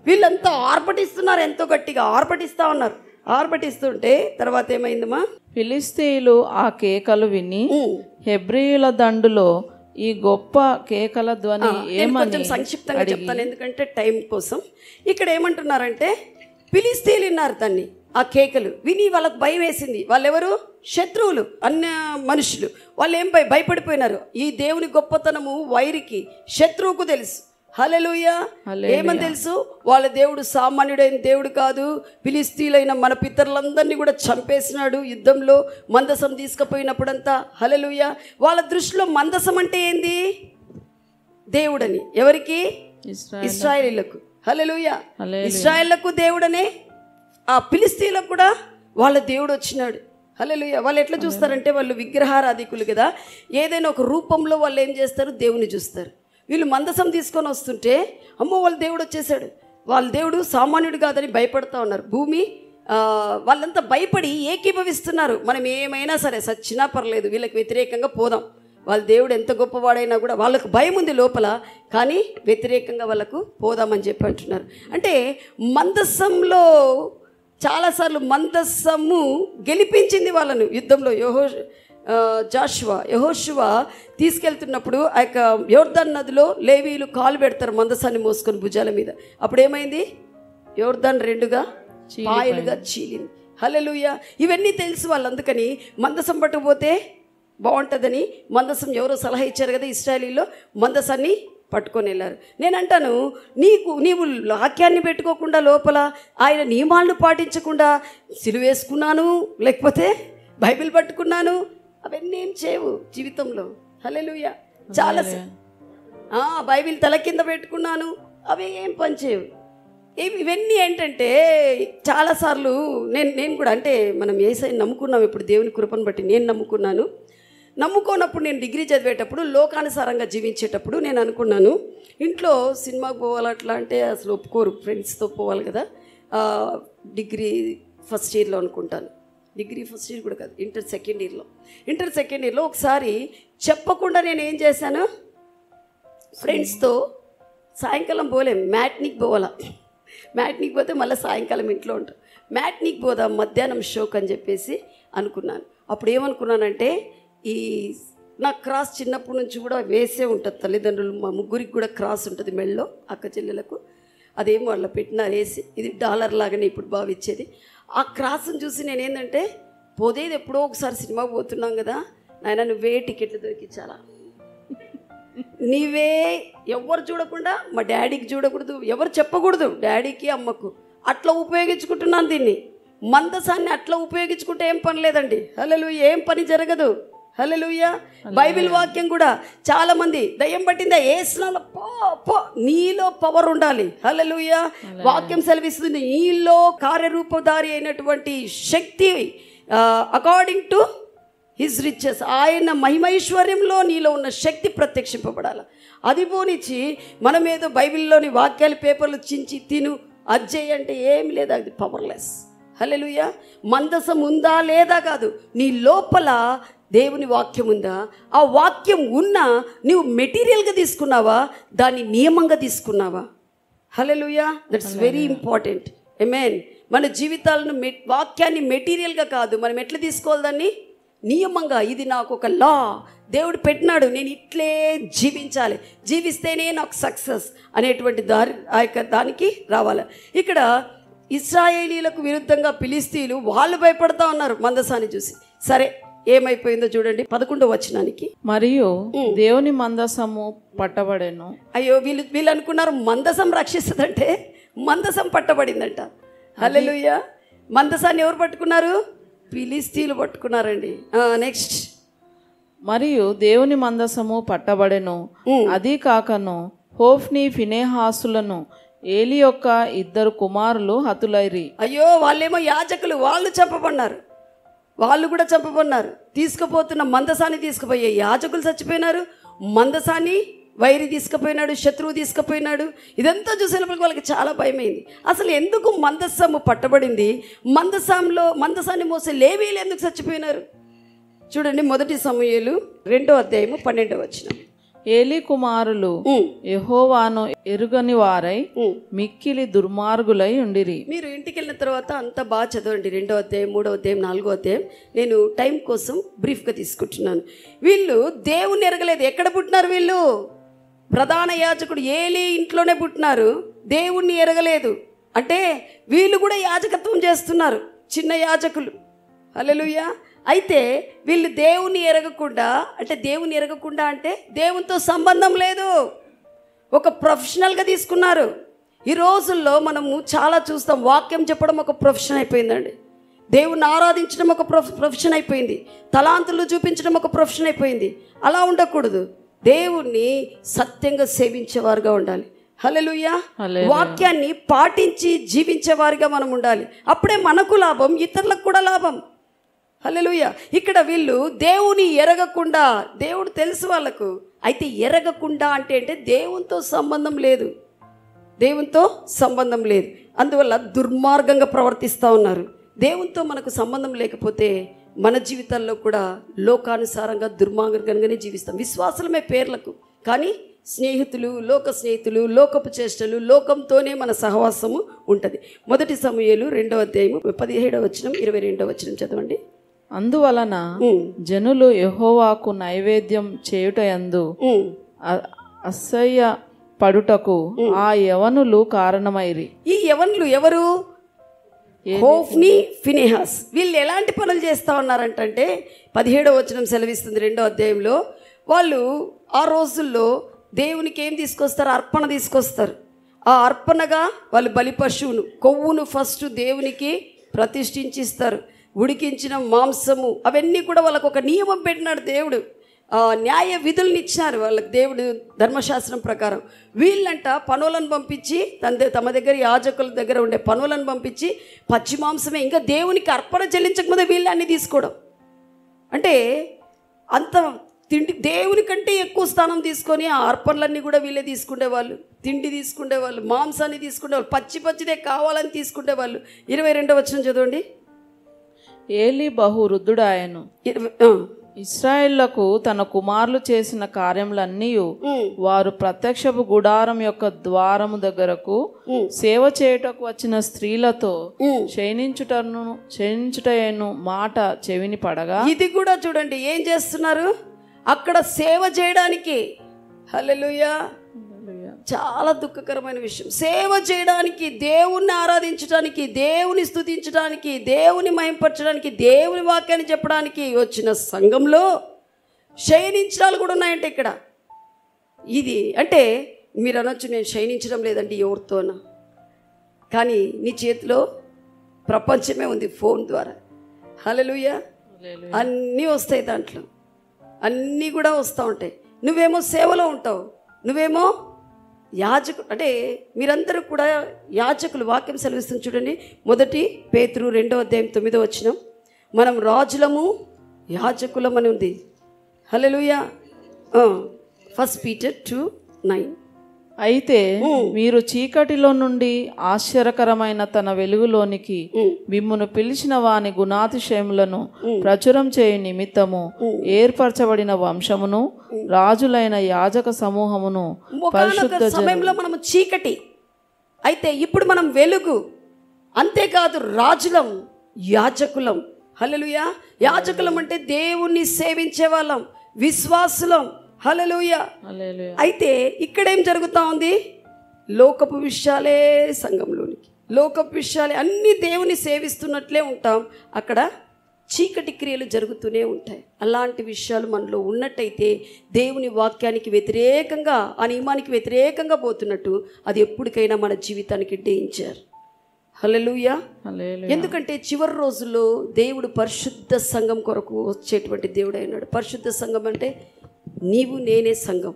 వీళ్ళంతా ఆర్భటిస్తున్నారు, ఎంతో గట్టిగా ఆర్భటిస్తూ ఉన్నారు. ఆర్భటిస్తుంటే తర్వాత ఏమైందమ్మా? ఫిలిస్తీయులు ఆ కేకలు విని హెబ్రీయుల దండులో ఈ గొప్ప కేకల ధ్వని ఏమని కొంచెం సంక్షిప్తంగా చెప్తాను, ఎందుకంటే టైం కోసం. ఇక్కడ ఏమంటున్నారంటే ఫిలిస్తీయులు విన్నారు దాన్ని, ఆ కేకలు విని వాళ్ళకు భయం వేసింది. వాళ్ళెవరు? శత్రువులు, అన్య మనుషులు. వాళ్ళు ఏం భయపడిపోయినారు. ఈ దేవుని గొప్పతనము వైరికి శత్రువుకు తెలుసు. హల్లెలూయా. ఏమని తెలుసు? వాళ్ళ దేవుడు సామాన్యుడైన దేవుడు కాదు, ఫిలిస్తీయులైన మన పితరులందరినీ కూడా చంపేసినాడు యుద్ధంలో మందసం తీసుకుపోయినప్పుడంతా. హల్లెలూయా. వాళ్ళ దృష్టిలో మందసం అంటే ఏంది? దేవుడని. ఎవరికి? ఇశ్రాయేలీయులకు. హల్లెలూయా. ఇశ్రాయేలుకు దేవుడనే, ఆ ఫిలిస్తీయులకు కూడా వాళ్ళ దేవుడు వచ్చినాడు. హల్లెలూయా. వాళ్ళు ఎట్లా చూస్తారంటే వాళ్ళు విగ్రహారాధికులు కదా, ఏదైనా ఒక రూపంలో వాళ్ళు ఏం చేస్తారు? దేవుని చూస్తారు. వీళ్ళు మందసం తీసుకొని వస్తుంటే అమ్మో వాళ్ళ దేవుడు వచ్చేసాడు, వాళ్ళ దేవుడు సామాన్యుడు కాదని భయపడతా ఉన్నారు. భూమి వాళ్ళంతా భయపడి ఏకీభవిస్తున్నారు. మనం ఏమైనా సరే సచ్చినా పర్లేదు, వీళ్ళకి వ్యతిరేకంగా పోదాం, వాళ్ళ దేవుడు ఎంత గొప్పవాడైనా కూడా వాళ్ళకు భయం ఉంది లోపల, కానీ వ్యతిరేకంగా వాళ్ళకు పోదామని చెప్పి అంటున్నారు. అంటే మందసంలో చాలాసార్లు మందసము గెలిపించింది వాళ్ళను యుద్ధంలో. యెహోషువ తీసుకెళ్తున్నప్పుడు ఆ యొక్క యోర్దాను నదిలో లేవీయులు కాలు పెడతారు మందసాన్ని మోసుకొని భుజాల మీద. అప్పుడు ఏమైంది? యోర్దాను రెండుగా పాయలుగా చీలింది. హల్లెలూయా. ఇవన్నీ తెలుసు వాళ్ళు. అందుకని మందసం పట్టుకుపోతే బాగుంటుందని మందసం ఎవరో సలహా ఇచ్చారు కదా, ఇశ్రాయేలీలో మందసాన్ని పట్టుకొని వెళ్ళారు. నేను అంటాను, నీవు వాక్యాన్ని పెట్టుకోకుండా లోపల ఆయన నియమాలను పాటించకుండా సిలువేసుకున్నాను, లేకపోతే బైబిల్ పట్టుకున్నాను, అవన్నీ ఏం చేయవు జీవితంలో. హల్లెలూయా. బైబిల్ తల కింద పెట్టుకున్నాను, అవి ఏం పనిచేయవు. ఇవన్నీ ఏంటంటే చాలాసార్లు నేను కూడా, అంటే మనం యేసయ్యని నమ్ముకున్నాం, ఇప్పుడు దేవుని కృపను బట్టి నేను నమ్ముకోనప్పుడు నేను డిగ్రీ చదివేటప్పుడు లోకానుసారంగా జీవించేటప్పుడు నేను అనుకున్నాను, ఇంట్లో సినిమాకి పోవాలి అట్లా అంటే అసలు ఒప్పుకోరు, ఫ్రెండ్స్తో పోవాలి కదా. డిగ్రీ ఫస్ట్ ఇయర్లో అనుకుంటాను, డిగ్రీ ఫస్ట్ ఇయర్ కూడా కాదు, ఇంటర్ సెకండ్ ఇయర్లో ఒకసారి చెప్పకుండా నేను ఏం చేశాను, ఫ్రెండ్స్తో సాయంకాలం పోలేం, మ్యాట్నీకి మ్యాట్నీకి పోతే మళ్ళీ సాయంకాలం ఇంట్లో ఉంటాం, మ్యాట్నీకి పోదాం మధ్యాహ్నం షోక్ అని చెప్పేసి అనుకున్నాను. అప్పుడు ఏమనుకున్నానంటే, ఈ నా క్రాస్ చిన్నప్పటి నుంచి కూడా వేసే ఉంటుంది, తల్లిదండ్రులు మా ముగ్గురికి కూడా క్రాస్ ఉంటుంది మెళ్ళలో, అక్క చెల్లెలకు. అదేమో వాళ్ళ పెట్టినా వేసి, ఇది డాలర్ లాగానే ఇప్పుడు భావించేది. ఆ క్రాస్ని చూసి నేనేంటంటే, పోదేది ఎప్పుడో ఒకసారి సినిమా పోతున్నాం కదా నాయన, నువ్వే టికెట్లు దొరికించాలా, నీవే, ఎవరు చూడకుండా, మా డాడీకి చూడకూడదు, ఎవరు చెప్పకూడదు, డాడీకి అమ్మకు. అట్లా ఉపయోగించుకుంటున్నాను దీన్ని, మందసాన్ని అట్లా ఉపయోగించుకుంటే ఏం పని లేదండి. హల్లెలూయా, ఏం పని జరగదు. హల్లెలూయా. బైబిల్ వాక్యం కూడా చాలా మంది దయ్యం పట్టిందా, ఏసునాలో పో, నీలో పవర్ ఉండాలి. హల్లెలూయా. వాక్యం సెలవిస్తుంది, నీలో కార్యరూపధారి అయినటువంటి శక్తి అకార్డింగ్ టు హిజ్ రిచెస్, ఆయన మహిమైశ్వర్యంలో నీలో ఉన్న శక్తి ప్రత్యక్షింపబడాలి. అది పోనిచ్చి మనం ఏదో బైబిల్లోని వాక్యాలు పేపర్లు చించి తిను అజ్జయ్ అంటే ఏమి లేదా, అది పవర్లెస్. హల్లెలూయా. మందసం ఉందా లేదా కాదు, నీ లోపల దేవుని వాక్యం ఉందా, ఆ వాక్యం ఉన్నా నువ్వు మెటీరియల్గా తీసుకున్నావా, దాన్ని నియమంగా తీసుకున్నావా. Hallelujah. That's very important. Amen. మన జీవితాలను వాక్యాన్ని మెటీరియల్గా కాదు, మనం ఎట్లా తీసుకోవాలి, దాన్ని నియమంగా. ఇది నాకు ఒక లా, దేవుడు పెట్టినాడు, నేను ఇట్లే జీవించాలి, జీవిస్తేనే నాకు సక్సెస్ అనేటువంటి దానికి రావాలి. ఇక్కడ ఇశ్రాయేలీలకు విరుద్ధంగా ఫిలిష్తీయులు వాళ్ళు భయపడతా ఉన్నారు మందసాన్ని చూసి. సరే, ఏమైపోయిందో చూడండి 11వ వచనానికి. మరియు దేవుని మందసము పట్టబడెను. అయ్యో, వీళ్ళు అనుకున్నారు మందసం రక్షిస్తుందంటే మందసం పట్టబడిందంట. హల్లెలూయా. మందసాన్ని ఎవరు పట్టుకున్నారు? ఫిలిష్తీయులు పట్టుకున్నారండి. నెక్స్ట్. మరియు దేవుని మందసము పట్టబడెను, అది కాకను హోఫ్ని ఫినెహాసులను ఏలి యొక్క 2 కుమారులు హతులైరి. అయ్యో, వాళ్ళేమో యాజకులు, వాళ్ళు చంపబడినారు, వాళ్ళు కూడా చంపబడినారు. తీసుకుపోతున్న మందసాన్ని తీసుకుపోయే యాజకులు చచ్చిపోయినారు, మందసాన్ని వైరి తీసుకుపోయినాడు, శత్రువు తీసుకుపోయినాడు. ఇదంతా చూసేటప్పటికి వాళ్ళకి చాలా భయమైంది. అసలు ఎందుకు మందసము పట్టబడింది, మందసాన్ని మోసే లేవీలు ఎందుకు చచ్చిపోయినారు? చూడండి, 1 సమూయేలు 2వ అధ్యాయము 12వ వచనం. ఏలి కుమారులు యెహోవాను ఎరుగని వారై మిక్కిలి దుర్మార్గులై ఉండిరి. మీరు ఇంటికి వెళ్ళిన తర్వాత అంతా బాగా చదవండి, 2వ అధ్యాయం, 3వ అధ్యాయం, 4వ అధ్యాయం. నేను టైం కోసం బ్రీఫ్గా తీసుకుంటున్నాను. వీళ్ళు దేవుని ఎరగలేదు. ఎక్కడ పుట్టినారు వీళ్ళు? ప్రధాన యాజకుడు ఏలీ ఇంట్లోనే పుట్టినారు, దేవుణ్ణి ఎరగలేదు. అంటే వీళ్ళు కూడా యాజకత్వం చేస్తున్నారు, చిన్న యాజకులు. హల్లెలూయా. అయితే వీళ్ళు దేవుని ఎరగకుండా అంటే దేవునితో సంబంధం లేదు, ఒక ప్రొఫెషనల్గా తీసుకున్నారు. ఈ రోజుల్లో మనము చాలా చూస్తాం, వాక్యం చెప్పడం ఒక ప్రొఫెషన్ అయిపోయిందండి, దేవుణ్ణి ఆరాధించడం ఒక ప్రొఫెషన్ అయిపోయింది, తలాంతులు చూపించడం ఒక ప్రొఫెషన్ అయిపోయింది. అలా ఉండకూడదు, దేవుణ్ణి సత్యంగా సేవించేవారుగా ఉండాలి. హల్లెలూయా. వాక్యాన్ని పాటించి జీవించేవారిగా మనం ఉండాలి. అప్పుడే మనకు లాభం, ఇతరులకు కూడా లాభం. హల్లెలూయా. ఇక్కడ వీళ్ళు దేవుని ఎరగకుండా, దేవుడు తెలుసు వాళ్ళకు, అయితే ఎరగకుండా అంటే దేవునితో సంబంధం లేదు, అందువల్ల దుర్మార్గంగా ప్రవర్తిస్తూ ఉన్నారు. దేవునితో మనకు సంబంధం లేకపోతే మన జీవితాల్లో కూడా లోకానుసారంగా దుర్మార్గంగానే జీవిస్తాం. విశ్వాసలమే పేర్లకు, కానీ స్నేహితులు, లోక స్నేహితులు, లోకపు చేష్టలు, లోకంతోనే మన సహవాసము ఉంటుంది. 1 సమూయేలు 2వ అధ్యాయము 17వ వచనం 22వ వచనం చదవండి. అందువలన జనులు యెహోవాకు నైవేద్యం చేయుటయందు అసహ్య పడుటకు ఆ యవనులు కారణమైరి. ఈ యవనులు ఎవరు? Hophni Phinehas. వీళ్ళు ఎలాంటి పనులు చేస్తూ ఉన్నారంటే 17వ వచనం సెలవిస్తుంది 2వ అధ్యాయంలో. వాళ్ళు ఆ రోజుల్లో దేవునికి ఏం తీసుకొస్తారు? అర్పణ తీసుకొస్తారు. ఆ అర్పణగా వాళ్ళు బలి పశువును, కొవ్వును ఫస్ట్ దేవునికి ప్రతిష్ఠించిస్తారు. ఉడికించిన మాంసము, అవన్నీ కూడా వాళ్ళకు ఒక నియమం పెట్టినాడు దేవుడు. న్యాయ విధుల్ని ఇచ్చినారు వాళ్ళకి దేవుడు ధర్మశాస్త్రం ప్రకారం. వీళ్ళంట పనులను పంపించి తమ దగ్గర యాజకుల దగ్గర ఉండే పనులను పంపించి పచ్చి మాంసమే, ఇంకా దేవునికి అర్పణ చెల్లించకముందే వీళ్ళే అన్నీ తీసుకోవడం. అంటే అంత తిండి దేవుని కంటే ఎక్కువ స్థానం తీసుకొని ఆ అర్పణలన్నీ కూడా వీళ్ళే తీసుకునేవాళ్ళు. తిండి తీసుకునేవాళ్ళు, మాంసాన్ని తీసుకునేవాళ్ళు, పచ్చిదే కావాలని తీసుకునేవాళ్ళు. 22వ వచనం చదవండి. ఏలీ బహు వృద్ధుడాయను, ఇశ్రాయేళ్లకు తన కుమారులు చేసిన కార్యములన్నీ వారు ప్రత్యక్షపు గుడారం యొక్క ద్వారము దగ్గరకు సేవ చేయుటకు వచ్చిన స్త్రీలతో క్షయించుటను మాట చెవిని పడగా. ఇది కూడా చూడండి ఏం చేస్తున్నారు అక్కడ సేవ చేయడానికి. హల్లెలూయా. చాలా దుఃఖకరమైన విషయం. సేవ చేయడానికి, దేవుణ్ణి ఆరాధించడానికి, దేవుని స్తుతించడానికి, దేవుని మహింపరచడానికి, దేవుని వాక్యాన్ని చెప్పడానికి వచ్చిన సంఘంలో శయనించడాలు కూడా ఉన్నాయంటే ఇక్కడ. ఇది అంటే మీరు అనొచ్చు, నేను శయనించడం లేదండి ఎవరితోనా, కానీ నీ చేతిలో ప్రపంచమే ఉంది ఫోన్ ద్వారా. హల్లెలూయా. అన్నీ వస్తాయి, దాంట్లో అన్నీ కూడా వస్తూ ఉంటాయి. నువ్వేమో సేవలో ఉంటావు, నువ్వేమో యాజకుడు. అంటే మీరందరూ కూడా యాజకులు. వాక్యం సెలవిస్తుంది చూడండి. 1 పేతురు 2వ అధ్యాయం 9వ వచనం. మనం రాజులము యాజకులమని ఉంది. హల్లెలూయా. 1 పీటర్ 2:9. అయితే మీరు చీకటిలో నుండి ఆశ్చర్యకరమైన తన వెలుగులోనికి మిమ్మును పిలిచిన వాని గుణాతిశయములను ప్రచురం చేయు నిమిత్తము ఏర్పరచబడిన వంశమును, రాజులైన యాజక సమూహమును. పరిశుద్ధ సమయంలో మనము చీకటి, అయితే ఇప్పుడు మనం వెలుగు. అంతేకాదు రాజులం, యాజకులం. హల్లెలూయా. యాజకులం అంటే దేవుణ్ణి సేవించే వాళ్ళం, విశ్వాసులం. హల్లెలూయా. అయితే ఇక్కడేం జరుగుతూ ఉంది? లోకపు విషయాలే సంఘంలోనికి, లోకపు విషయాలే అన్నీ దేవుని సేవిస్తున్నట్లే ఉంటాం, అక్కడ చీకటి క్రియలు జరుగుతూనే ఉంటాయి. అలాంటి విషయాలు మనలో ఉన్నట్టయితే దేవుని వాక్యానికి వ్యతిరేకంగా, ఆ నియమానికి వ్యతిరేకంగా పోతున్నట్టు అది ఎప్పటికైనా మన జీవితానికి డేంజర్. హల్లెలూయా. ఎందుకంటే చివరి రోజుల్లో దేవుడు పరిశుద్ధ సంఘం కొరకు వచ్చేటువంటి దేవుడు అయినాడు. పరిశుద్ధ సంఘం అంటే నీవు నేనే సంఘం,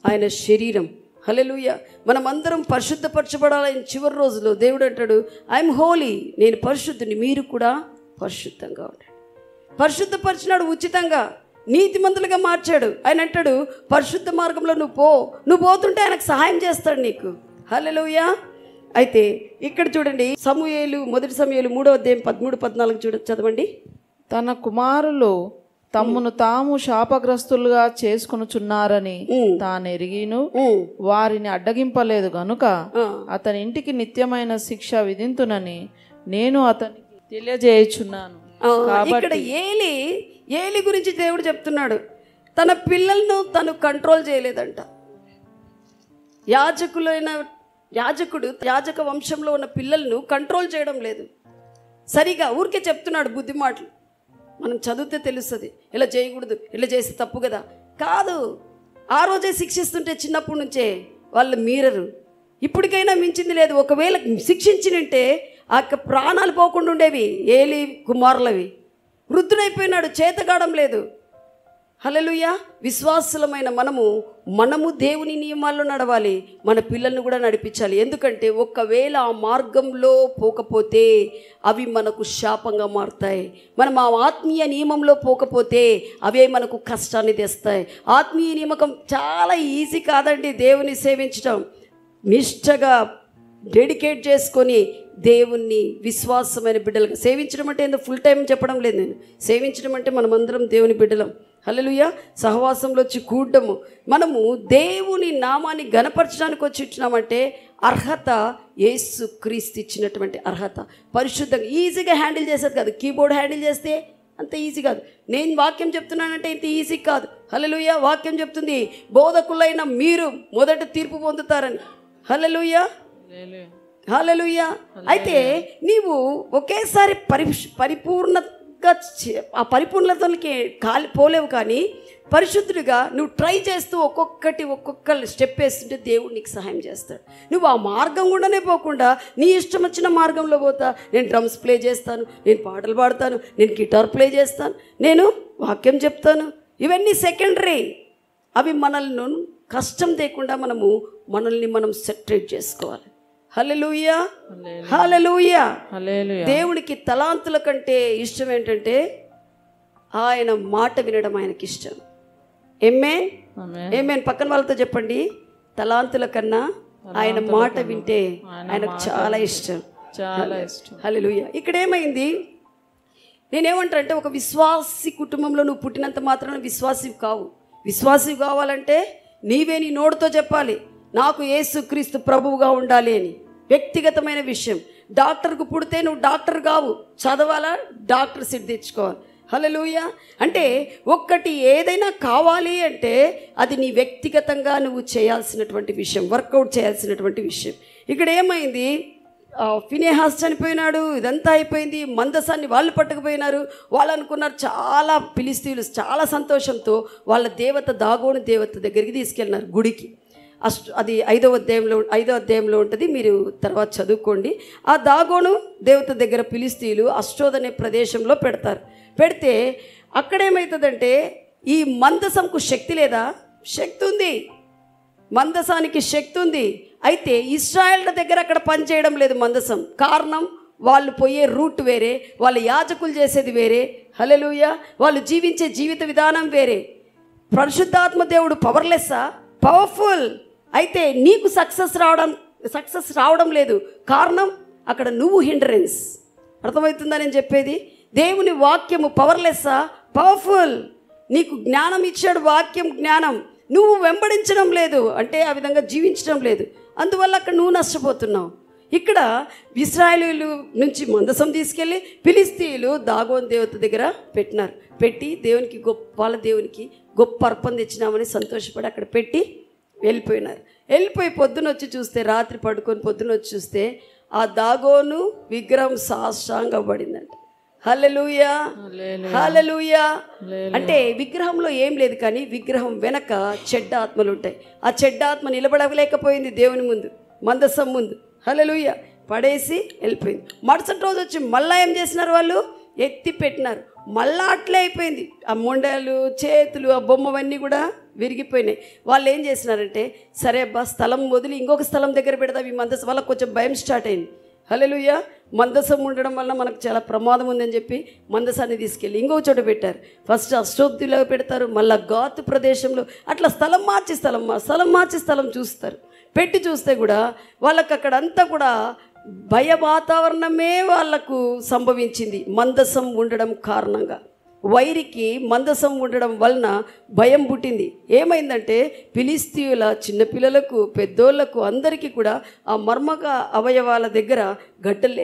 ఆయన శరీరం. హల్లెలూయా. మనమందరం పరిశుద్ధపరచబడాలని చివరి రోజులో దేవుడు అంటాడు, ఐఎమ్ హోలీ, నేను పరిశుద్ధుని, మీరు కూడా పరిశుద్ధంగా ఉండండి. పరిశుద్ధపరిచినాడు ఉచితంగా, నీతిమంతులుగా మార్చాడు. ఆయన అంటాడు పరిశుద్ధ మార్గంలో నువ్వు పోతుంటే ఆయనకు సహాయం చేస్తాడు నీకు. హల్లెలూయా. అయితే ఇక్కడ చూడండి, సమూయేలు 1 సమూయేలు 3వ అధ్యాయం 13-14 చదవండి. తన కుమారులు తమ్మును తాము శాపగ్రస్తులుగా చేసుకొనుచున్నారని తానెరిగిను వారిని అడ్డగింపలేదు గనుక అతని ఇంటికి నిత్యమైన శిక్ష విధింతునని నేను అతనికి తెలియజేయుచున్నాను. ఇక్కడ ఏలి గురించి దేవుడు చెప్తున్నాడు. తన పిల్లలను తను కంట్రోల్ చేయలేదంట. యాజక వంశంలో ఉన్న పిల్లలను కంట్రోల్ చేయడం లేదు. సరిగా ఊరికే చెప్తున్నాడు బుద్ధి మాటలు. మనం చదివితే తెలుస్తుంది, ఇలా చేయకూడదు, ఇలా చేస్తే తప్పు కదా. కాదు, ఆ రోజే శిక్షిస్తుంటే చిన్నప్పటి నుంచే వాళ్ళు మీరరు. ఇప్పటికైనా మించింది లేదు. ఒకవేళ శిక్షించినంటే ఆ ప్రాణాలు పోకుండా ఉండేవి ఏలి కుమారులవి. వృద్ధుడైపోయినాడు, చేతగాడం లేదు. హల్లెలూయా. విశ్వాసులమైన మనము దేవుని నియమాల్లో నడవాలి, మన పిల్లల్ని కూడా నడిపించాలి. ఎందుకంటే ఒకవేళ ఆ మార్గంలో పోకపోతే అవి మనకు శాపంగా మారుతాయి. మనం ఆ ఆత్మీయ నియమంలో పోకపోతే అవే మనకు కష్టాన్ని తెస్తాయి. ఆత్మీయ నియమకం చాలా ఈజీ కాదండి. దేవుని సేవించడం నిష్ఠగా డెడికేట్ చేసుకొని దేవుణ్ణి విశ్వాసమైన బిడ్డలుగా సేవించడం అంటే ఏందో ఫుల్ టైం చెప్పడం లేదు నేను. సేవించడం అంటే మనమందరం దేవుని బిడ్డలం. హల్లెలూయా. సహవాసంలో వచ్చి కూడము, మనము దేవుని నామాన్ని గణపరచడానికి వచ్చి ఇచ్చినామంటే అర్హత యేసు క్రీస్తు ఇచ్చినటువంటి అర్హత. పరిశుద్ధంగా ఈజీగా హ్యాండిల్ చేసేది కాదు. కీబోర్డ్ హ్యాండిల్ చేస్తే అంత ఈజీ కాదు. నేను వాక్యం చెప్తున్నానంటే ఇంత ఈజీ కాదు. హల్లెలూయా. వాక్యం చెప్తుంది బోధకులైన మీరు మొదట తీర్పు పొందుతారని. హల్లెలూయా. హల్లెలూయా. అయితే నీవు ఒకేసారి పరిపూర్ణంగా ఆ పరిపూర్ణతలకి పోలేవు, కానీ పరిశుద్ధుడిగా నువ్వు ట్రై చేస్తూ ఒక్కొక్క స్టెప్ వేస్తుంటే దేవుడు నీకు సహాయం చేస్తాడు. నువ్వు ఆ మార్గం కూడానే పోకుండా నీ ఇష్టం వచ్చిన మార్గంలో పోతా, నేను డ్రమ్స్ ప్లే చేస్తాను, నేను పాటలు పాడతాను, నేను గిటార్ ప్లే చేస్తాను, నేను వాక్యం చెప్తాను, ఇవన్నీ సెకండరీ. అవి మనల్ని కష్టం లేకుండా మనల్ని మనం సెటరేట్ చేసుకోవాలి. హల్లెలూయా, హల్లెలూయా. దేవునికి తలాంతుల కంటే ఇష్టం ఏంటంటే ఆయన మాట వినడం ఆయనకి ఇష్టం. ఆమేన్, ఆమేన్. పక్కన వాళ్ళతో చెప్పండి, తలాంతుల కన్నా ఆయన మాట వింటే ఆయనకు చాలా ఇష్టం, చాలా ఇష్టం. హల్లెలూయా. ఇక్కడ ఏమైంది, నేనేమంటా అంటే ఒక విశ్వాసి కుటుంబంలో నువ్వు పుట్టినంత మాత్రాన విశ్వాసి కావు. విశ్వాసి కావాలంటే నీవే నీ నోటితో చెప్పాలి, నాకు యేసుక్రీస్తు ప్రభువుగా ఉండాలి అని. వ్యక్తిగతమైన విషయం. డాక్టర్కు పుడితే నువ్వు డాక్టర్ కావు, చదవాలా, డాక్టర్ సీట్ తెచ్చుకోవాలి. హల్లెలూయా. అంటే ఒక్కటి ఏదైనా కావాలి అంటే అది నీ వ్యక్తిగతంగా నువ్వు చేయాల్సినటువంటి విషయం, వర్కౌట్ చేయాల్సినటువంటి విషయం. ఇక్కడ ఏమైంది, ఫినెహాస్ చనిపోయినాడు, ఇదంతా అయిపోయింది. మందసాన్ని వాళ్ళు పట్టుకుపోయినారు. వాళ్ళు అనుకున్నారు, చాలా ఫిలిష్తీయులు చాలా సంతోషంతో వాళ్ళ దేవత దాగోను దేవత దగ్గరికి తీసుకెళ్ళినారు గుడికి. అది 5వ అధ్యాయంలో ఉంటుంది, మీరు తర్వాత చదువుకోండి. ఆ దాగోను దేవత దగ్గర ఫిలిష్తీయులు అష్టోద్ అనే ప్రదేశంలో పెడితే అక్కడేమవుతుందంటే ఈ మందసంకు శక్తి లేదా? శక్తి ఉంది, మందసానికి శక్తి ఉంది. అయితే ఇశ్రాయేళ్ల దగ్గర అక్కడ పనిచేయడం లేదు మందసం. కారణం, వాళ్ళు పోయే రూట్ వేరే, వాళ్ళ యాజకులు చేసేది వేరే. హల్లెలూయా. వాళ్ళు జీవించే జీవిత విధానం వేరే. పరిశుద్ధాత్మ దేవుడు పవర్లెస్సా? పవర్ఫుల్. అయితే నీకు సక్సెస్ రావడం లేదు. కారణం, అక్కడ నువ్వు హిండరెన్స్. అర్థమవుతుందా నేను చెప్పేది? దేవుని వాక్యము పవర్లెస్సా? పవర్ఫుల్. నీకు జ్ఞానం ఇచ్చాడు, వాక్యం జ్ఞానం. నువ్వు వెంబడించడం లేదు, అంటే ఆ విధంగా జీవించడం లేదు. అందువల్ల అక్కడ నువ్వు నష్టపోతున్నావు. ఇక్కడ ఇశ్రాయేలీయుల నుంచి మందసం తీసుకెళ్ళి ఫిలిష్తీయులు దాగోను దేవత దగ్గర పెట్టి వాళ్ళ దేవునికి గొప్ప అర్పణ తెచ్చినామని సంతోషపడి అక్కడ పెట్టి వెళ్ళిపోయి పొద్దున వచ్చి చూస్తే, రాత్రి పడుకొని పొద్దున వచ్చి చూస్తే ఆ దాగోను విగ్రహం సాష్టాంగ పడిందంట. హల్లెలూయా, హల్లెలూయా. అంటే విగ్రహంలో ఏం లేదు, కానీ విగ్రహం వెనక చెడ్డ ఆత్మలు ఉంటాయి. ఆ చెడ్డ ఆత్మ నిలబడలేకపోయింది దేవుని ముందు, మందసం ముందు. హల్లెలూయా. పడేసి వెళ్ళిపోయింది. మరుసటి రోజు వచ్చి మళ్ళా ఏం చేసినారు, వాళ్ళు ఎత్తి పెట్టినారు. మళ్ళా అట్లే అయిపోయింది. ఆ మొండలు, చేతులు, ఆ బొమ్మవన్నీ కూడా విరిగిపోయినాయి. వాళ్ళు ఏం చేసినారంటే, సరే అబ్బా స్థలం వదిలి ఇంకొక స్థలం దగ్గర పెడతాం ఈ మందసం. వాళ్ళకి కొంచెం భయం స్టార్ట్ అయింది. హల్లెలూయా. మందసం ఉండడం వల్ల మనకు చాలా ప్రమాదం ఉందని చెప్పి మందసాన్ని తీసుకెళ్ళి ఇంకొక చోట పెట్టారు. ఫస్ట్ అష్టోత్తిలో పెడతారు, మళ్ళీ గాతు ప్రదేశంలో, అట్లా స్థలం మార్చి స్థలం చూస్తారు. పెట్టి చూస్తే కూడా వాళ్ళకి అక్కడంతా కూడా భయ వాతావరణమే వాళ్లకు సంభవించింది. మందసం ఉండడం కారణంగా, వైరికి మందసం ఉండడం వలన భయం పుట్టింది. ఏమైందంటే ఫిలిష్తీయుల చిన్నపిల్లలకు, పెద్దోళ్లకు, అందరికీ కూడా ఆ మర్మక అవయవాల దగ్గర గడ్డలు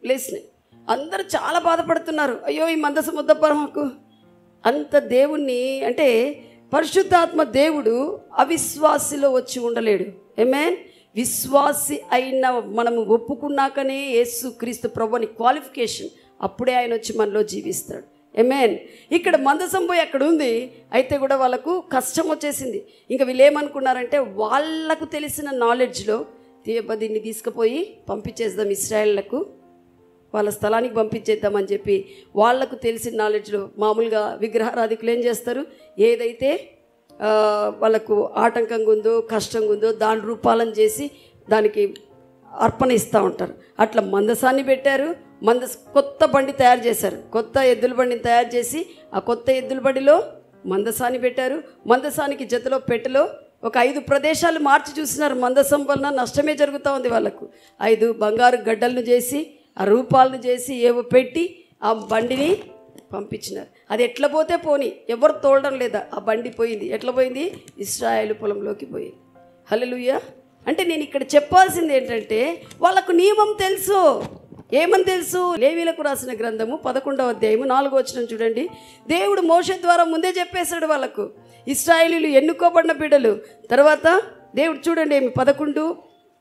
లేసినాయి. అందరూ చాలా బాధపడుతున్నారు. అయ్యో ఈ మందసం వద్దప్ప మాకు. అంత దేవుణ్ణి, అంటే పరిశుద్ధాత్మ దేవుడు అవిశ్వాసిలో వచ్చి ఉండలేడు. ఆమేన్. విశ్వాసి అయిన మనము ఒప్పుకున్నాకనే యేసుక్రీస్తు ప్రభుని క్వాలిఫికేషన్, అప్పుడే ఆయన వచ్చి మనలో జీవిస్తాడు. ఆమేన్. ఇక్కడ మందసం పోయి అక్కడ ఉంది. అయితే కూడా వాళ్ళకు కష్టం వచ్చేసింది. ఇంకా వీళ్ళు ఏమనుకున్నారంటే, వాళ్ళకు తెలిసిన నాలెడ్జ్లో దీన్ని తీసుకుపోయి పంపించేద్దాం, ఇశ్రాయేళ్లకు వాళ్ళ స్థలానికి పంపించేద్దామని చెప్పి వాళ్లకు తెలిసిన నాలెడ్జ్లో, మామూలుగా విగ్రహారాధికులు ఏం చేస్తారు, ఏదైతే వాళ్ళకు ఆటంకంగా ఉందో, కష్టంగా ఉందో దాని రూపాలను చేసి దానికి అర్పణ ఇస్తూ ఉంటారు. అట్లా మందసాన్ని పెట్టారు. కొత్త బండి తయారు చేశారు. కొత్త ఎద్దుల బండిని తయారు చేసి ఆ కొత్త ఎద్దుల బండిలో మందసాన్ని పెట్టారు. మందసానికి జతలో పెట్టెలో ఒక 5 ప్రదేశాలు మార్చి చూసినారు. మందసం వలన నష్టమే జరుగుతూ ఉంది వాళ్ళకు. 5 బంగారు గడ్డలను చేసి, ఆ రూపాలను చేసి ఏవో పెట్టి ఆ బండిని పంపించినారు. అది ఎట్లా పోతే పోని, ఎవరు తోలడం లేదా, ఆ బండి పోయింది. ఎట్లా పోయింది? ఇశ్రాయేలు పొలంలోకి పోయింది. హల్లెలూయా. అంటే నేను ఇక్కడ చెప్పాల్సింది ఏంటంటే, వాళ్ళకు నియమం తెలుసు. ఏమని తెలుసు? లేవీలకు రాసిన గ్రంథము 11వ అధ్యాయము 4వ వచనం చూడండి. దేవుడు మోషే ద్వారా ముందే చెప్పేశాడు వాళ్ళకు, ఇశ్రాయేలీయులు ఎన్నుకోబడిన బిడ్డలు. తర్వాత దేవుడు చూడండి 11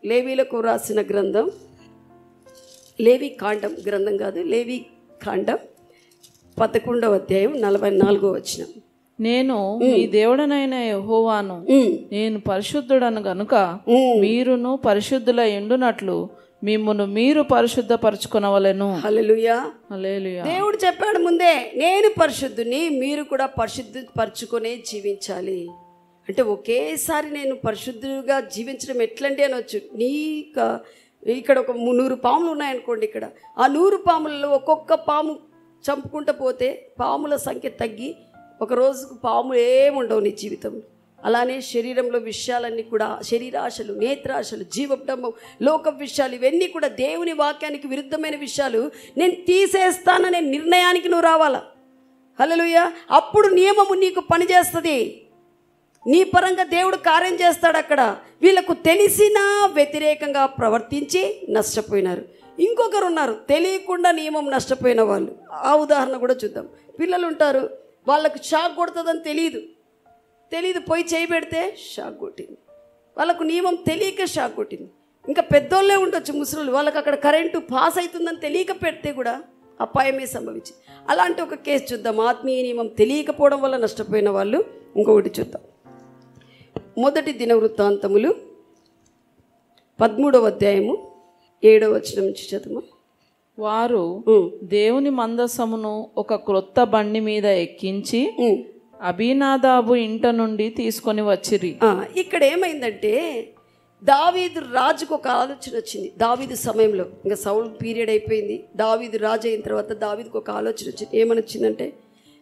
లేవీలకు రాసిన గ్రంథం, లేవి కాండం గ్రంథం కాదు, లేవి కాండం 11వ అధ్యాయం 44వ వచనం. నేను మీ దేవుడనైన యెహోవాను, నేను పరిశుద్ధుడను గనుక మీరును పరిశుద్ధులై ఉండునట్లు మిమ్మును మీరు పరిశుద్ధపరచుకొనవలెను. హల్లెలూయా. హల్లెలూయా. దేవుడు చెప్పాడు ముందే, నేను పరిశుద్ధుని, మీరు కూడా పరిశుద్ధపరచుకొనే జీవించాలి. అంటే ఒకేసారి నేను పరిశుద్ధుగా జీవించడం ఎట్లంటే అనొచ్చు. ఇక్కడ ఒక 100 పాములు ఉన్నాయనుకోండి. ఇక్కడ ఆ 100 పాములలో ఒక్కొక్క పాము చంపుకుంటూ పోతే పాముల సంఖ్య తగ్గి ఒక రోజుకు పాములు ఏముండవు నీ జీవితం. అలానే శరీరంలో విషయాలన్నీ కూడా, శరీరాశలు, నేత్రాశలు, జీవబ్రహ్మం, లోక విషయాలు, ఇవన్నీ కూడా దేవుని వాక్యానికి విరుద్ధమైన విషయాలు నేను తీసేస్తాననే నిర్ణయానికి నువ్వు రావాలా. హల్లెలూయా. అప్పుడు నియమము నీకు పనిచేస్తుంది. నీ పరంగా దేవుడు కార్యం చేస్తాడు. అక్కడ వీళ్ళకు తెలిసినా వ్యతిరేకంగా ప్రవర్తించి నష్టపోయినారు. ఇంకొకరు ఉన్నారు తెలియకుండా నియమం నష్టపోయిన వాళ్ళు. ఆ ఉదాహరణ కూడా చూద్దాం. పిల్లలు ఉంటారు, వాళ్ళకు షాక్ కొడుతుందని తెలియదు పోయి చేయి పెడితే షాక్ కొట్టింది. వాళ్ళకు నియమం తెలియక షాక్ కొట్టింది. ఇంకా పెద్దోళ్ళే ఉండొచ్చు, ముసలు, వాళ్ళకి అక్కడ కరెంటు పాస్ అవుతుందని తెలియక పెడితే కూడా అపాయమే సంభవించింది. అలాంటి ఒక కేసు చూద్దాం. ఆత్మీయ నియమం తెలియకపోవడం వల్ల నష్టపోయిన వాళ్ళు. ఇంకొకటి చూద్దాం. మొదటి దినవృత్తాంతములు 13వ అధ్యాయము 7వ వచనం నుంచి చదువు. వారు దేవుని మందసమును ఒక క్రొత్త బండి మీద ఎక్కించి అబీనాదాబు ఇంట నుండి తీసుకొని వచ్చిరి. ఇక్కడ ఏమైందంటే దావీదు రాజుకు ఒక ఆలోచన వచ్చింది. దావీదు సమయంలో ఇంకా సౌల్ పీరియడ్ అయిపోయింది. దావీదు రాజు అయిన తర్వాత దావీదుకు ఒక ఆలోచన వచ్చింది. ఏమని వచ్చిందంటే,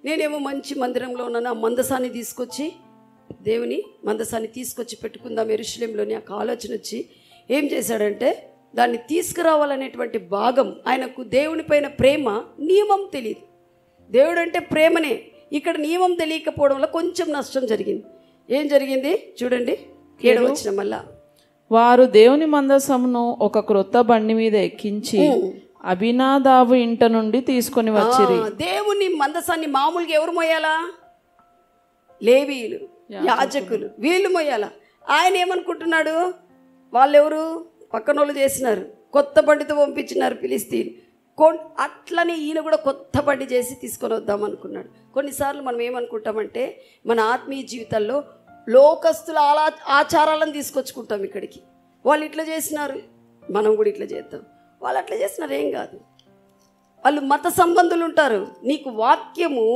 నేనేమో మంచి మందిరంలో ఉన్నాను, ఆ మందసాన్ని తీసుకొచ్చి, దేవుని మందసాన్ని తీసుకొచ్చి పెట్టుకుందాం యెరూషలేములోని ఆ ఆలోచన వచ్చి ఏం చేశాడంటే, దాన్ని తీసుకురావాలనేటువంటి భాగం, ఆయనకు దేవుని పైన ప్రేమ, నియమం తెలియదు. దేవుడు అంటే ప్రేమనే. ఇక్కడ నియమం తెలియకపోవడం వల్ల కొంచెం నష్టం జరిగింది. ఏం జరిగింది చూడండి, 7వ వచనం వల్ల. వారు దేవుని మందసమును ఒక క్రొత్త బండి మీద ఎక్కించి అబీనాదాబు ఇంట నుండి తీసుకొని వచ్చిరి. దేవుని మందసాన్ని మామూలుగా ఎవరు మోయాలా? లేవీయులు, యాజకులు, వీళ్ళు మోయాల. ఆయన ఏమనుకుంటున్నాడు, వాళ్ళెవరు పక్కనోళ్ళు చేసినారు, కొత్త బండితో పంపించినారు ఫిలిస్తీన్. అట్లని ఈయన కూడా కొత్త బండి చేసి తీసుకొని వద్దాం అనుకున్నాడు. కొన్నిసార్లు మనం ఏమనుకుంటామంటే, మన ఆత్మీయ జీవితాల్లో లోకస్తుల ఆచారాలను తీసుకొచ్చుకుంటాం ఇక్కడికి. వాళ్ళు ఇట్లా చేసినారు, మనం కూడా ఇట్లా చేద్దాం. వాళ్ళు అట్లా చేసినారు, ఏం కాదు. వాళ్ళు మత సంబంధులు ఉంటారు. నీకు వాక్యము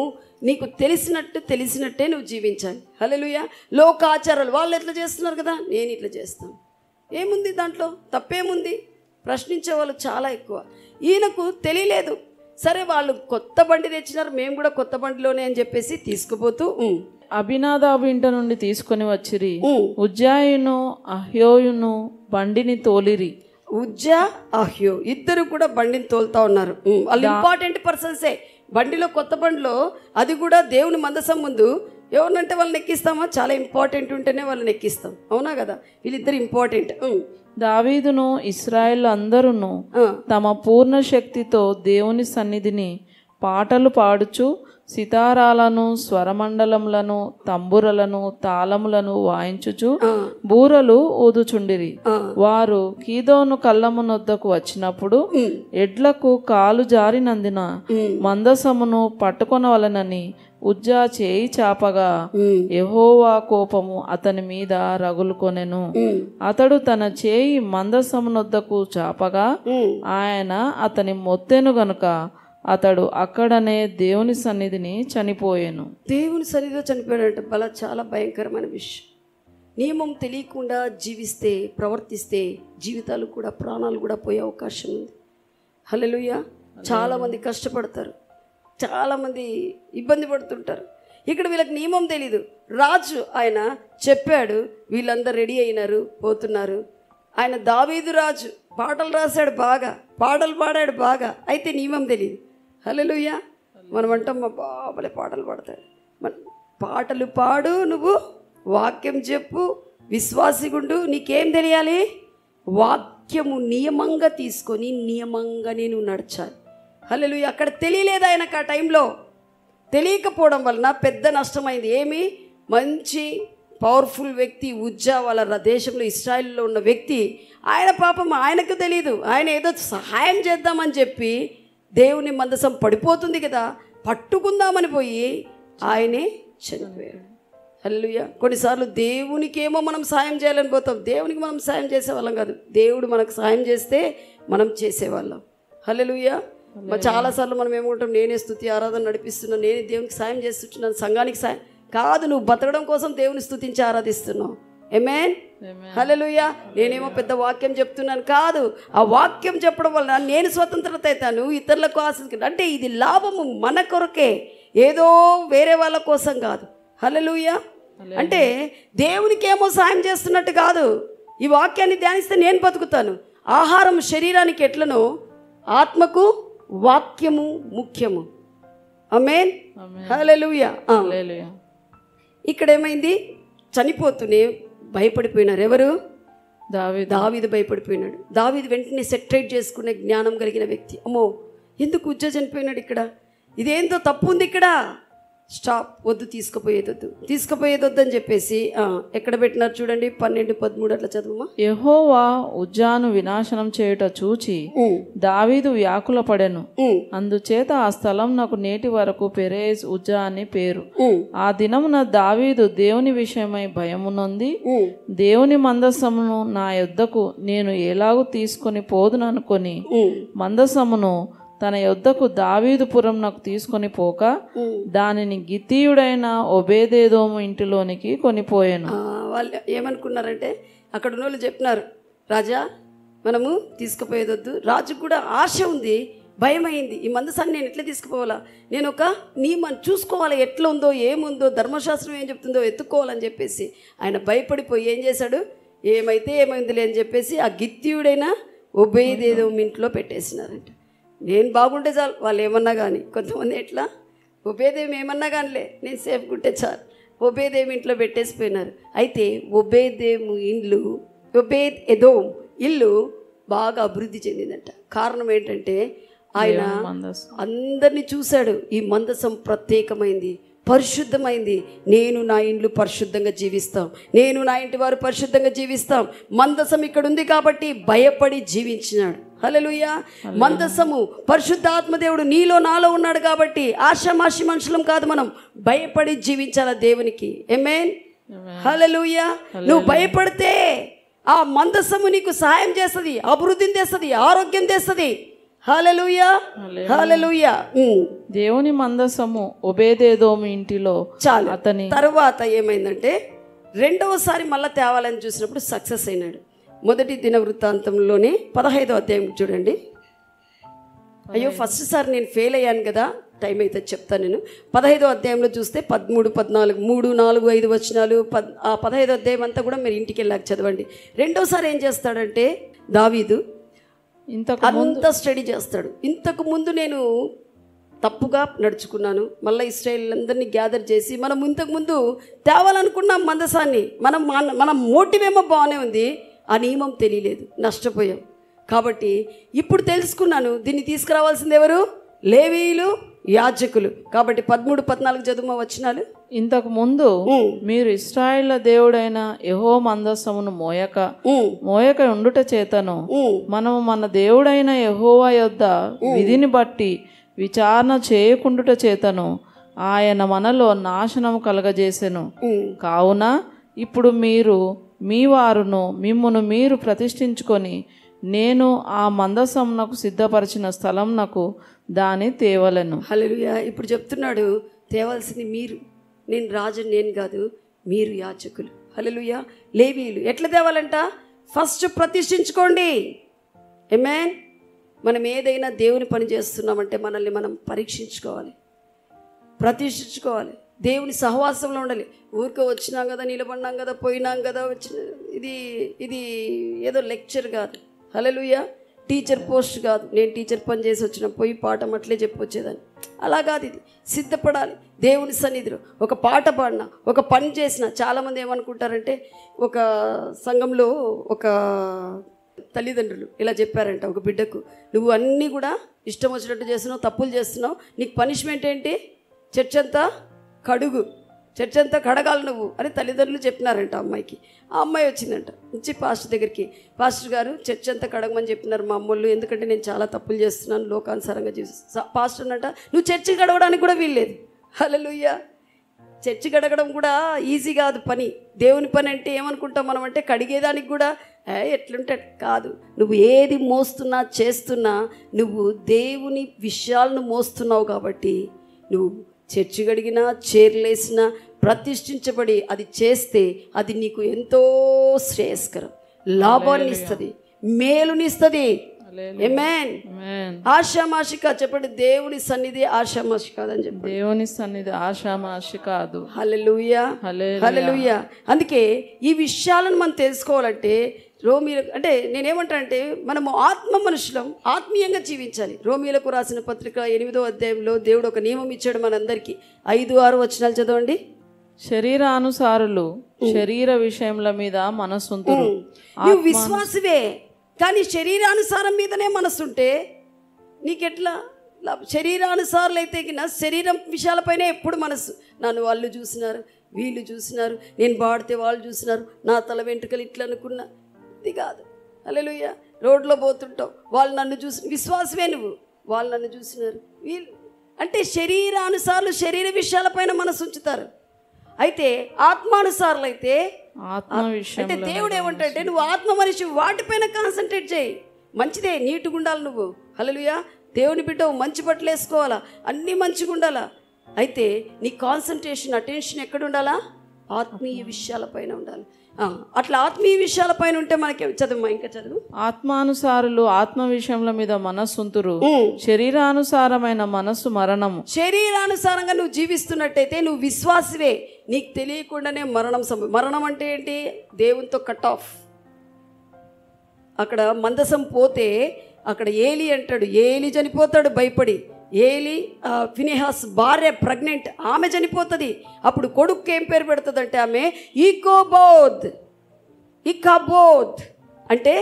నీకు తెలిసినట్టే నువ్వు జీవించాలి. హల్లెలూయా. లోకాచారాలు వాళ్ళు ఎట్లా చేస్తున్నారు కదా, నేను ఇట్లా చేస్తాను, ఏముంది దాంట్లో, తప్పేముంది? ప్రశ్నించే వాళ్ళు చాలా ఎక్కువ. ఈయనకు తెలియలేదు. సరే వాళ్ళు కొత్త బండి తెచ్చినారు, మేము కూడా కొత్త బండిలోనే అని చెప్పేసి తీసుకుపోతూ అబీనాదాబు ఇంట నుండి తీసుకొని వచ్చిరి. ఉజ్జాయును అహ్యోయును బండిని తోలిరి. ఉజ్జా, అహ్యో ఇద్దరు కూడా బండిని తోలుతా ఉన్నారు. వాళ్ళు ఇంపార్టెంట్ పర్సన్సే. బండిలో, కొత్త బండిలో, అది కూడా దేవుని మందసం ముందు ఎవరినంటే వాళ్ళని ఎక్కిస్తామా? చాలా ఇంపార్టెంట్ ఉంటేనే వాళ్ళని ఎక్కిస్తాం, అవునా కదా? వీళ్ళిద్దరు ఇంపార్టెంట్. దావీదును ఇశ్రాయేలు అందరూను తమ పూర్ణ శక్తితో దేవుని సన్నిధిని పాటలు పాడుచు సితారాలను, స్వరమండలములను, తంబురలను, తాళములను వాయించుచు బూరలు ఊదుచుండిరి. వారు కీదోను కళ్ళమునొద్దకు వచ్చినప్పుడు ఎడ్లకు కాలు జారినందున మందసమును పట్టుకొనవలెనని ఉజ్జా చేయి చాపగా యెహోవా కోపము అతని మీద రగులుకొనెను. అతడు తన చేయి మందసమునొద్దకు చాపగా ఆయన అతని మొత్తెను గనుక అతడు అక్కడనే దేవుని సన్నిధిని చనిపోయాను. దేవుని సన్నిధిలో చనిపోయాడంట. చాలా భయంకరమైన విషయం. నియమం తెలియకుండా జీవిస్తే, ప్రవర్తిస్తే జీవితాలు కూడా, ప్రాణాలు కూడా పోయే అవకాశం ఉంది. హల్లెలూయా. చాలామంది కష్టపడతారు, చాలామంది ఇబ్బంది పడుతుంటారు. ఇక్కడ వీళ్ళకి నియమం తెలీదు. రాజు ఆయన చెప్పాడు, వీళ్ళందరూ రెడీ అయినారు, పోతున్నారు. ఆయన దావీదు రాజు, పాటలు రాశాడు బాగా, పాటలు పాడాడు బాగా, అయితే నియమం తెలియదు. హల్లెలూయా. మనం అంటాం, మా బాబలే పాటలు పాడతాడు. మన పాటలు పాడు, నువ్వు వాక్యం చెప్పు, విశ్వాసిగుండు. నీకేం తెలియాలి? వాక్యము నియమంగా తీసుకొని నియమంగానే నువ్వు నడచాలి. హల్లెలూయా. అక్కడ తెలియలేదు ఆయనకు. ఆ టైంలో తెలియకపోవడం వలన పెద్ద నష్టమైంది. ఏమి? మంచి పవర్ఫుల్ వ్యక్తి ఉజ్జా, వాళ్ళ దేశంలో ఇశ్రాయేలులో ఉన్న వ్యక్తి. ఆయన పాపం ఆయనకు తెలియదు. ఆయన ఏదో సహాయం చేద్దామని చెప్పి దేవుని మందసం పడిపోతుంది కదా, పట్టుకుందామని పోయి ఆయనే చనిపోయాడు. హల్లెలూయా. కొన్నిసార్లు దేవునికేమో మనం సాయం చేయాలని పోతాం, దేవునికి మనం సాయం చేసేవాళ్ళం కాదు, దేవుడు మనకు సాయం చేస్తే మనం చేసేవాళ్ళం. హల్లెలూయా. చాలాసార్లు మనం ఏమంటాం, నేనే స్తుతి ఆరాధన నడిపిస్తున్నాను, నేనే దేవునికి సాయం చేస్తున్నాను, సంఘానికి సాయం కాదు, నువ్వు బతకడం కోసం దేవుని స్తుతించి ఆరాధిస్తున్నావు. ఆమేన్, హల్లెలూయా. నేనేమో పెద్ద వాక్యం చెప్తున్నాను కాదు, ఆ వాక్యం చెప్పడం వల్ల నేను స్వతంత్రత అవుతాను, ఇతరులకు ఆశించు. అంటే ఇది లాభము మన కొరకే, ఏదో వేరే వాళ్ళ కోసం కాదు. హల్లెలూయా. అంటే దేవునికి ఏమో సాయం చేస్తున్నట్టు కాదు. ఈ వాక్యాన్ని ధ్యానిస్తే నేను బతుకుతాను. ఆహారం శరీరానికి ఎట్లనో ఆత్మకు వాక్యము ముఖ్యము. ఆమేన్, హల్లెలూయా. ఇక్కడ ఏమైంది, చనిపోతూనే భయపడిపోయినారు. ఎవరు? దావీదు భయపడిపోయినాడు. దావీదు వెంటనే సెటరేట్ చేసుకునే జ్ఞానం కలిగిన వ్యక్తి. అమ్మో, ఎందుకు ఉజ్జ చనిపోయినాడు, ఇక్కడ ఇదేంతో తప్పు ఉంది, ఇక్కడ స్టాప్, వద్దు, తీసుకుపోయేదొద్దు అని చెప్పేసి ఎక్కడ పెట్టినారు చూడండి, 12-13 అట్లా చదువుమా. యెహోవా ఉజ్జాను వినాశనం చేయుట చూచి దావీదు వ్యాకుల పడెను, అందుచేత ఆ స్థలం నాకు నేటి వరకు పెరేజ్ ఉజ్జా అని పేరు. ఆ దినమున దావీదు దేవుని విషయమై భయమునొంది, దేవుని మందసమును నా యొద్దకు నేను ఎలాగూ తీసుకొని పోదుననుకొని మందసమును తన యొద్దకు దావీదుపురం నాకు తీసుకొని పోక దానిని గిత్తీయుడైన ఒబేదేదోము ఇంటిలోనికి కొనిపోయాను. వాళ్ళు ఏమనుకున్నారంటే, అక్కడ ఉన్న వాళ్ళు చెప్పినారు, రాజా మనము తీసుకుపోయేదొద్దు. రాజుకు కూడా ఆశ ఉంది, భయం అయింది, ఈ మందసాన్ని నేను ఎట్లా తీసుకుపోవాలా, నేను ఒక నియమం చూసుకోవాలి, ఎట్లా ఉందో ఏముందో ధర్మశాస్త్రం ఏం చెప్తుందో ఎత్తుకోవాలని చెప్పేసి ఆయన భయపడిపోయి ఏం చేశాడు, ఏమైతే ఏమైందిలే అని చెప్పేసి ఆ గిత్తీయుడైన ఒబేదేదోము ఇంట్లో పెట్టేసినారంట. నేను బాగుంటే చాలు, వాళ్ళు ఏమన్నా కానీ. కొంతమంది ఎట్లా, ఒబేదేమి ఏమన్నా కానిలే, నేను సేఫ్గా ఉంటే చాలు, ఒబేదేమి ఇంట్లో పెట్టేసిపోయినారు. అయితే ఒబేదేము ఇల్లు, ఒబేదెదోము ఇల్లు బాగా అభివృద్ధి చెందిందంట. కారణం ఏంటంటే ఆయన అందరినీ చూశాడు, ఈ మందసం ప్రత్యేకమైంది, పరిశుద్ధమైంది, నేను నా ఇండ్లు పరిశుద్ధంగా జీవిస్తాం, నేను నా ఇంటి వారు పరిశుద్ధంగా జీవిస్తాం. మందసం ఇక్కడ ఉంది కాబట్టి భయపడి జీవించినాడు. హల్లెలూయా. మందసము పరిశుద్ధాత్మదేవుడు నీలో నాలో ఉన్నాడు కాబట్టి ఆషామాషి మనుషులం కాదు, మనం భయపడి జీవించాల దేవునికి. ఆమేన్, హల్లెలూయా. నువ్వు భయపడితే ఆ మందసము నీకు సహాయం చేస్తుంది, అభివృద్ధిని తెస్తుంది, ఆరోగ్యం తెస్తుంది. హల్లెలూయా, హల్లెలూయా. దేవుని మందసము ఒబేదేదోము ఇంటిలో చాలు. అతని తర్వాత ఏమైందంటే, రెండవసారి మళ్ళీ తేవాలని చూసినప్పుడు సక్సెస్ అయినాడు. మొదటి దిన వృత్తాంతంలోనే 15వ అధ్యాయం చూడండి. అయ్యో, ఫస్ట్ సారి నేను ఫెయిల్ అయ్యాను కదా, టైం అయితే చెప్తాను నేను. 15వ అధ్యాయంలో చూస్తే 13, 14, 3, 4, 5 వచనాలు, 15వ అధ్యాయం అంతా కూడా మీరు ఇంటికి వెళ్ళాక చదవండి. రెండోసారి ఏం చేస్తాడంటే దావీదు అంతా స్టడీ చేస్తాడు. ఇంతకు ముందు నేను తప్పుగా నడుచుకున్నాను, మళ్ళీ ఇశ్రాయేల్ అందరినీ గ్యాదర్ చేసి మనం ఇంతకుముందు తేవాలనుకున్నాం మందసాన్ని, మన మోటివ్ ఏమో బాగానే ఉంది, ఆ నియమం తెలియలేదు, నష్టపోయాం. కాబట్టి ఇప్పుడు తెలుసుకున్నాను, దీన్ని తీసుకురావాల్సింది ఎవరు? లేవీయులు, యాజకులు. కాబట్టి 13, 14 చదువు వచనాలు. ఇంతకు ముందు మీరు ఇశ్రాయేళ్ల దేవుడైన యెహోవా మందసమును మోయక ఉండుట చేతను మనము మన దేవుడైన యెహోవా యొద్ద విధిని బట్టి విచారణ చేయకుండుట చేతను ఆయన మనలో నాశనము కలగజేసెను. కావున ఇప్పుడు మీరు మీ వారును మిమ్మును మీరు ప్రతిష్ఠించుకొని నేను ఆ మందసమునకు సిద్ధపరిచిన స్థలంనకు దాన్ని తేవలను. హల్లెలూయా. ఇప్పుడు చెప్తున్నాడు, తేవాల్సింది మీరు, నేను రాజు, నేను కాదు, మీరు యాజకులు. హల్లెలూయా. లేవీయులు ఎట్లా తేవాలంట? ఫస్ట్ ప్రతిష్ఠించుకోండి. ఆమేన్. మనం ఏదైనా దేవుని పని చేస్తున్నామంటే మనల్ని మనం పరీక్షించుకోవాలి, ప్రతిష్ఠించుకోవాలి, దేవుని సహవాసంలో ఉండాలి. ఊరికే వచ్చినాం కదా, నిలబడినాం కదా, పోయినాం కదా, ఇది ఏదో లెక్చర్ కాదు. హల్లెలూయా. టీచర్ పోస్ట్ కాదు, నేను టీచర్ పని చేసి వచ్చిన పోయి పాఠం అట్లే చెప్పొచ్చేదాన్ని, అలా కాదు. ఇది సిద్ధపడాలి దేవుని సన్నిధిలో. ఒక పాట పాడినా, ఒక పని చేసిన, చాలామంది ఏమనుకుంటారంటే, ఒక సంఘంలో ఒక తల్లిదండ్రులు ఇలా చెప్పారంట ఒక బిడ్డకు, నువ్వు అన్నీ కూడా ఇష్టం వచ్చినట్టు చేస్తున్నావు, తప్పులు చేస్తున్నావు, నీకు పనిష్మెంట్ ఏంటి, చర్చ్ అంతా కడుగు, చర్చ్ అంతా కడగాలి నువ్వు అని తల్లిదండ్రులు చెప్పినారంట అమ్మాయికి. ఆ అమ్మాయి వచ్చిందంట, వచ్చి పాస్టర్ దగ్గరికి, పాస్టర్ గారు చర్చ్ అంతా కడగమని చెప్పినారు మా అమ్మోళ్ళు, ఎందుకంటే నేను చాలా తప్పులు చేస్తున్నాను, లోకానుసారంగా జీవిస్తాను. పాస్టర్ అంట, నువ్వు చర్చి కడగడానికి కూడా వీల్లేదు. హల్లెలూయా. చర్చి కడగడం కూడా ఈజీ కాదు పని. దేవుని పని అంటే ఏమనుకుంటాం మనం అంటే కడిగేదానికి కూడా ఎట్లుంటే కాదు. నువ్వు ఏది మోస్తున్నా చేస్తున్నా నువ్వు దేవుని విషయాలను మోస్తున్నావు కాబట్టి నువ్వు చర్చి కడిగినా చీరలేసినా ప్రతిష్ఠించబడి అది చేస్తే అది నీకు ఎంతో శ్రేయస్కరం, లాభాన్ని ఇస్తుంది, మేలునిస్తుంది. ఆమేన్. ఆషామాషి కాదు చెప్పండి, దేవుని సన్నిధి ఆషామాషి కాదని చెప్పండి. దేవుని సన్నిధి ఆషామాషి కాదు. హల్లెలూయా, హల్లెలూయా. అందుకే ఈ విషయాలను మనం తెలుసుకోవాలంటే రోమిల అంటే నేనేమంటానంటే మనము ఆత్మ మనుషులం, ఆత్మీయంగా జీవించాలి. రోమిలకు రాసిన పత్రిక 8వ అధ్యాయంలో దేవుడు ఒక నియమం ఇచ్చాడు మనందరికీ. 5-6 వచనాలు చదవండి. శరీరానుసారులు శరీర విషయముల మీద మనసుంతురు. నువ్వు విశ్వాసవే కానీ శరీరానుసారం మీదనే మనసుంటే నీకెట్లా? శరీరానుసారులు అయితే శరీరం విషయాలపైన ఎప్పుడు మనసు. నన్ను వాళ్ళు చూసినారు, వీళ్ళు చూసినారు, నేను పాడితే వాళ్ళు చూసినారు, నా తల వెంట్రుకలు ఇట్లా అనుకున్నా. ఇది కాదు. హల్లెలూయా. రోడ్లో పోతుంటావు, వాళ్ళు నన్ను చూసి, విశ్వాసమే నువ్వు, వాళ్ళు నన్ను చూసినారు, వీళ్ళు అంటే శరీరానుసారులు శరీర విషయాలపైన మనసు ఉంచుతారు. అయితే ఆత్మానుసారులు అయితే అంటే దేవుడు ఏమంటే నువ్వు ఆత్మ మనిషి, వాటిపైన కాన్సన్ట్రేట్ చేయి. మంచిదే, నీట్గా ఉండాలి నువ్వు. హల్లెలూయా. దేవుని బిడ్డ మంచి బట్టలు వేసుకోవాలా, అన్నీ మంచిగా ఉండాలా. అయితే నీ కాన్సన్ట్రేషన్ అటెన్షన్ ఎక్కడ ఉండాలా? ఆత్మీయ విషయాలపైన ఉండాలి. అట్లా ఆత్మీయ విషయాలపైన ఉంటే మనకి చదువు ఇంకా చదువు. ఆత్మానుసారులు ఆత్మ విషయముల మీద మనస్సుంతురు, శరీరానుసారమైన మనస్సు మరణము. శరీరానుసారంగా నువ్వు జీవిస్తున్నట్టయితే నువ్వు విశ్వాసవే, నీకు తెలియకుండానే మరణం అంటే ఏంటి? దేవునితో కట్ ఆఫ్. అక్కడ మందసం పోతే అక్కడ ఏలి అంటాడు, ఏలి చనిపోతాడు భయపడి. ఏలి ఫినెహాస్ భార్య ప్రెగ్నెంట్, ఆమె చనిపోతుంది. అప్పుడు కొడుకు ఏం పేరు పెడుతుందంటే ఆమె ఇకోబోద్ అంటే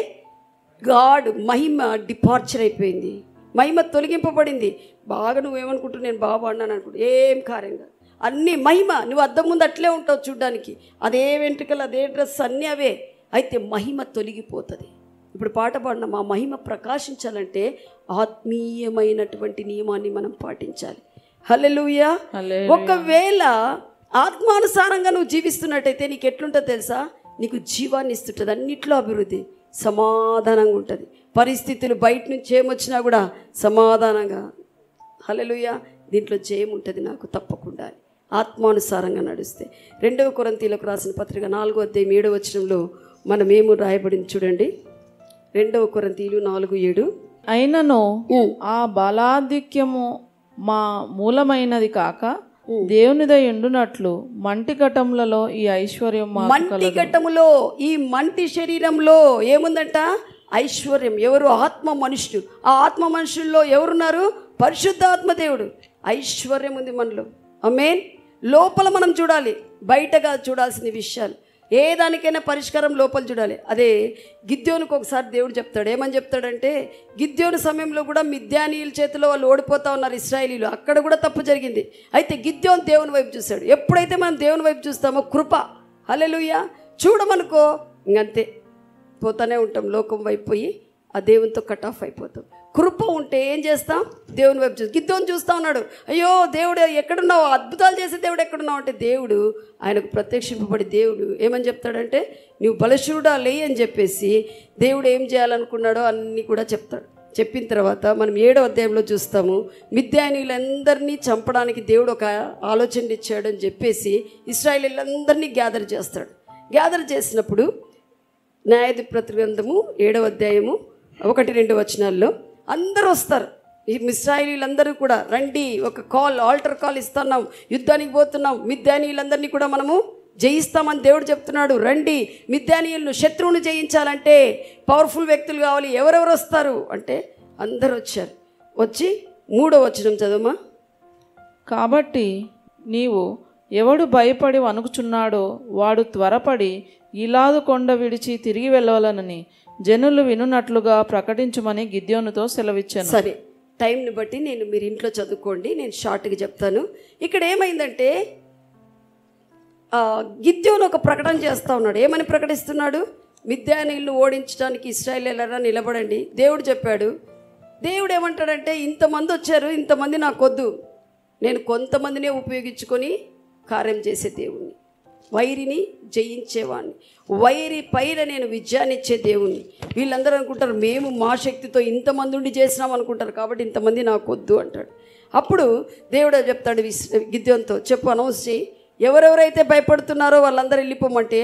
గాడ్ మహిమ డిపార్చర్ అయిపోయింది, మహిమ తొలగింపబడింది. బాగా నువ్వేమనుకుంటున్నావు, నేను బాగా పాడినాను అనుకుంటు, ఏం కార్యంగా అన్నీ మహిమ. నువ్వు అద్దం ముందు అట్లే ఉంటావు చూడ్డానికి, అదే వెంట్రుకలు అదే డ్రెస్ అన్నీ అవే. అయితే మహిమ తొలగిపోతుంది. ఇప్పుడు పాట పాడిన మా మహిమ ప్రకాశించాలంటే ఆత్మీయమైనటువంటి నియమాన్ని మనం పాటించాలి. హల్లెలూయా. ఒకవేళ ఆత్మానుసారంగా నువ్వు జీవిస్తున్నట్టయితే నీకు ఎట్లుంటుందో తెలుసా? నీకు జీవాన్ని ఇస్తుంటుంది, అన్నిట్లో అభివృద్ధి, సమాధానంగా ఉంటుంది. పరిస్థితులు బయట నుంచి ఏమొచ్చినా కూడా సమాధానంగా. హల్లెలూయా. దీంట్లో జయం ఉంటుంది నాకు తప్పకుండా, ఆత్మానుసారంగా నడిస్తే. 2వ కొరింథీయులకు రాసిన పత్రిక 4వ అధ్యాయం 7వ వచనంలో మనం ఏమో రాయబడింది చూడండి. 2వ కొరింథీయులు 4:7. అయినను ఆ బలాధిక్యము మా మూలమైనది కాక దేవునిదై ఉండునట్లు మంటి ఘటములలో ఈ ఐశ్వర్యం. మంటి ఘటములో, ఈ మంటి శరీరంలో ఏముందంట? ఐశ్వర్యం. ఎవరు? ఆత్మ మనుషులు. ఆ ఆత్మ మనుషుల్లో ఎవరున్నారు? పరిశుద్ధాత్మ దేవుడు. ఐశ్వర్యం ఉంది మనలో. ఆమేన్. లోపల మనం చూడాలి, బయటగా చూడాల్సిన విషయాలు. ఏ దానికైనా పరిష్కారం లోపల చూడాలి. అదే గిద్యోనుకు ఒకసారి దేవుడు చెప్తాడు. ఏమని చెప్తాడంటే, గిద్యోను సమయంలో కూడా మిద్యానీయుల చేతిలో వాళ్ళు ఓడిపోతా ఉన్నారు ఇశ్రాయేలీలు, అక్కడ కూడా తప్పు జరిగింది. అయితే గిద్యోను దేవుని వైపు చూశాడు. ఎప్పుడైతే మనం దేవుని వైపు చూస్తామో కృప, హల్లెలూయా, చూడమనుకో ఇంకంతే, పోతానే ఉంటాం లోకం వైపు పోయి ఆ దేవునితో కట్ ఆఫ్ అయిపోతాం. కృప ఉంటే ఏం చేస్తాం? దేవుని వైపు చూస్తాం. గిద్దోని చూస్తూ ఉన్నాడు, అయ్యో దేవుడు ఎక్కడున్నావు, అద్భుతాలు చేసే దేవుడు ఎక్కడున్నావు అంటే, దేవుడు ఆయనకు ప్రత్యక్షింపబడి దేవుడు ఏమని చెప్తాడంటే, నువ్వు బలశూరుడా లే అని చెప్పేసి దేవుడు ఏం చేయాలనుకున్నాడో అన్నీ కూడా చెప్తాడు. చెప్పిన తర్వాత మనం 7వ అధ్యాయంలో చూస్తాము, మిద్యానీయులందరినీ చంపడానికి దేవుడు ఒక ఆలోచన ఇచ్చాడు అని చెప్పేసి ఇశ్రాయేలీయులందరినీ గ్యాదర్ చేస్తాడు. గ్యాదర్ చేసినప్పుడు న్యాయాధిపతుల గ్రంథము 7వ అధ్యాయము 1-2 వచనాల్లో అందరూ వస్తారు. ఈ ఇశ్రాయేలీయులందరూ కూడా రండి, ఒక ఆల్టర్ కాల్ ఇస్తున్నాం, యుద్ధానికి పోతున్నాం, మిద్యానీయులందరినీ కూడా మనము జయిస్తామని దేవుడు చెప్తున్నాడు. రండి, మిద్యానీయులను శత్రువును జయించాలంటే పవర్ఫుల్ వ్యక్తులు కావాలి. ఎవరెవరు వస్తారు అంటే అందరూ వచ్చారు. వచ్చి 3వ వచనం చదవమా. కాబట్టి నీవు ఎవడు భయపడి వణుకుచున్నాడో వాడు త్వరపడి గిలాదు కొండ విడిచి తిరిగి వెళ్ళవాలనని జనులు వినున్నట్లుగా ప్రకటించమని గిద్యోనుతో సెలవిచ్చాను. సరే, టైంని బట్టి మీరు ఇంట్లో చదువుకోండి, నేను షార్ట్గా చెప్తాను. ఇక్కడ ఏమైందంటే గిద్యోను ఒక ప్రకటన చేస్తూ ఉన్నాడు. ఏమని ప్రకటిస్తున్నాడు? మిద్యానీయులను ఓడించడానికి ఇశ్రాయేలీయులారా నిలబడండి. దేవుడు చెప్పాడు. దేవుడు ఏమంటాడంటే, ఇంతమంది వచ్చారు, ఇంతమంది నాకొద్దు, నేను కొంతమందినే ఉపయోగించుకొని కార్యం చేసే దేవుణ్ణి, వైరిని జయించేవాడిని, వైరి పైన నేను విజయాన్ని ఇచ్చే దేవుణ్ణి. వీళ్ళందరూ అనుకుంటారు మేము మా శక్తితో ఇంతమంది ఉండి చేసినాం అనుకుంటారు, కాబట్టి ఇంతమంది నాకు వద్దు అంటాడు. అప్పుడు దేవుడు చెప్తాడు గిద్యోనుతో, చెప్పు, అనౌన్స్ చేయి, ఎవరెవరైతే భయపడుతున్నారో వాళ్ళందరూ వెళ్ళిపోమంటే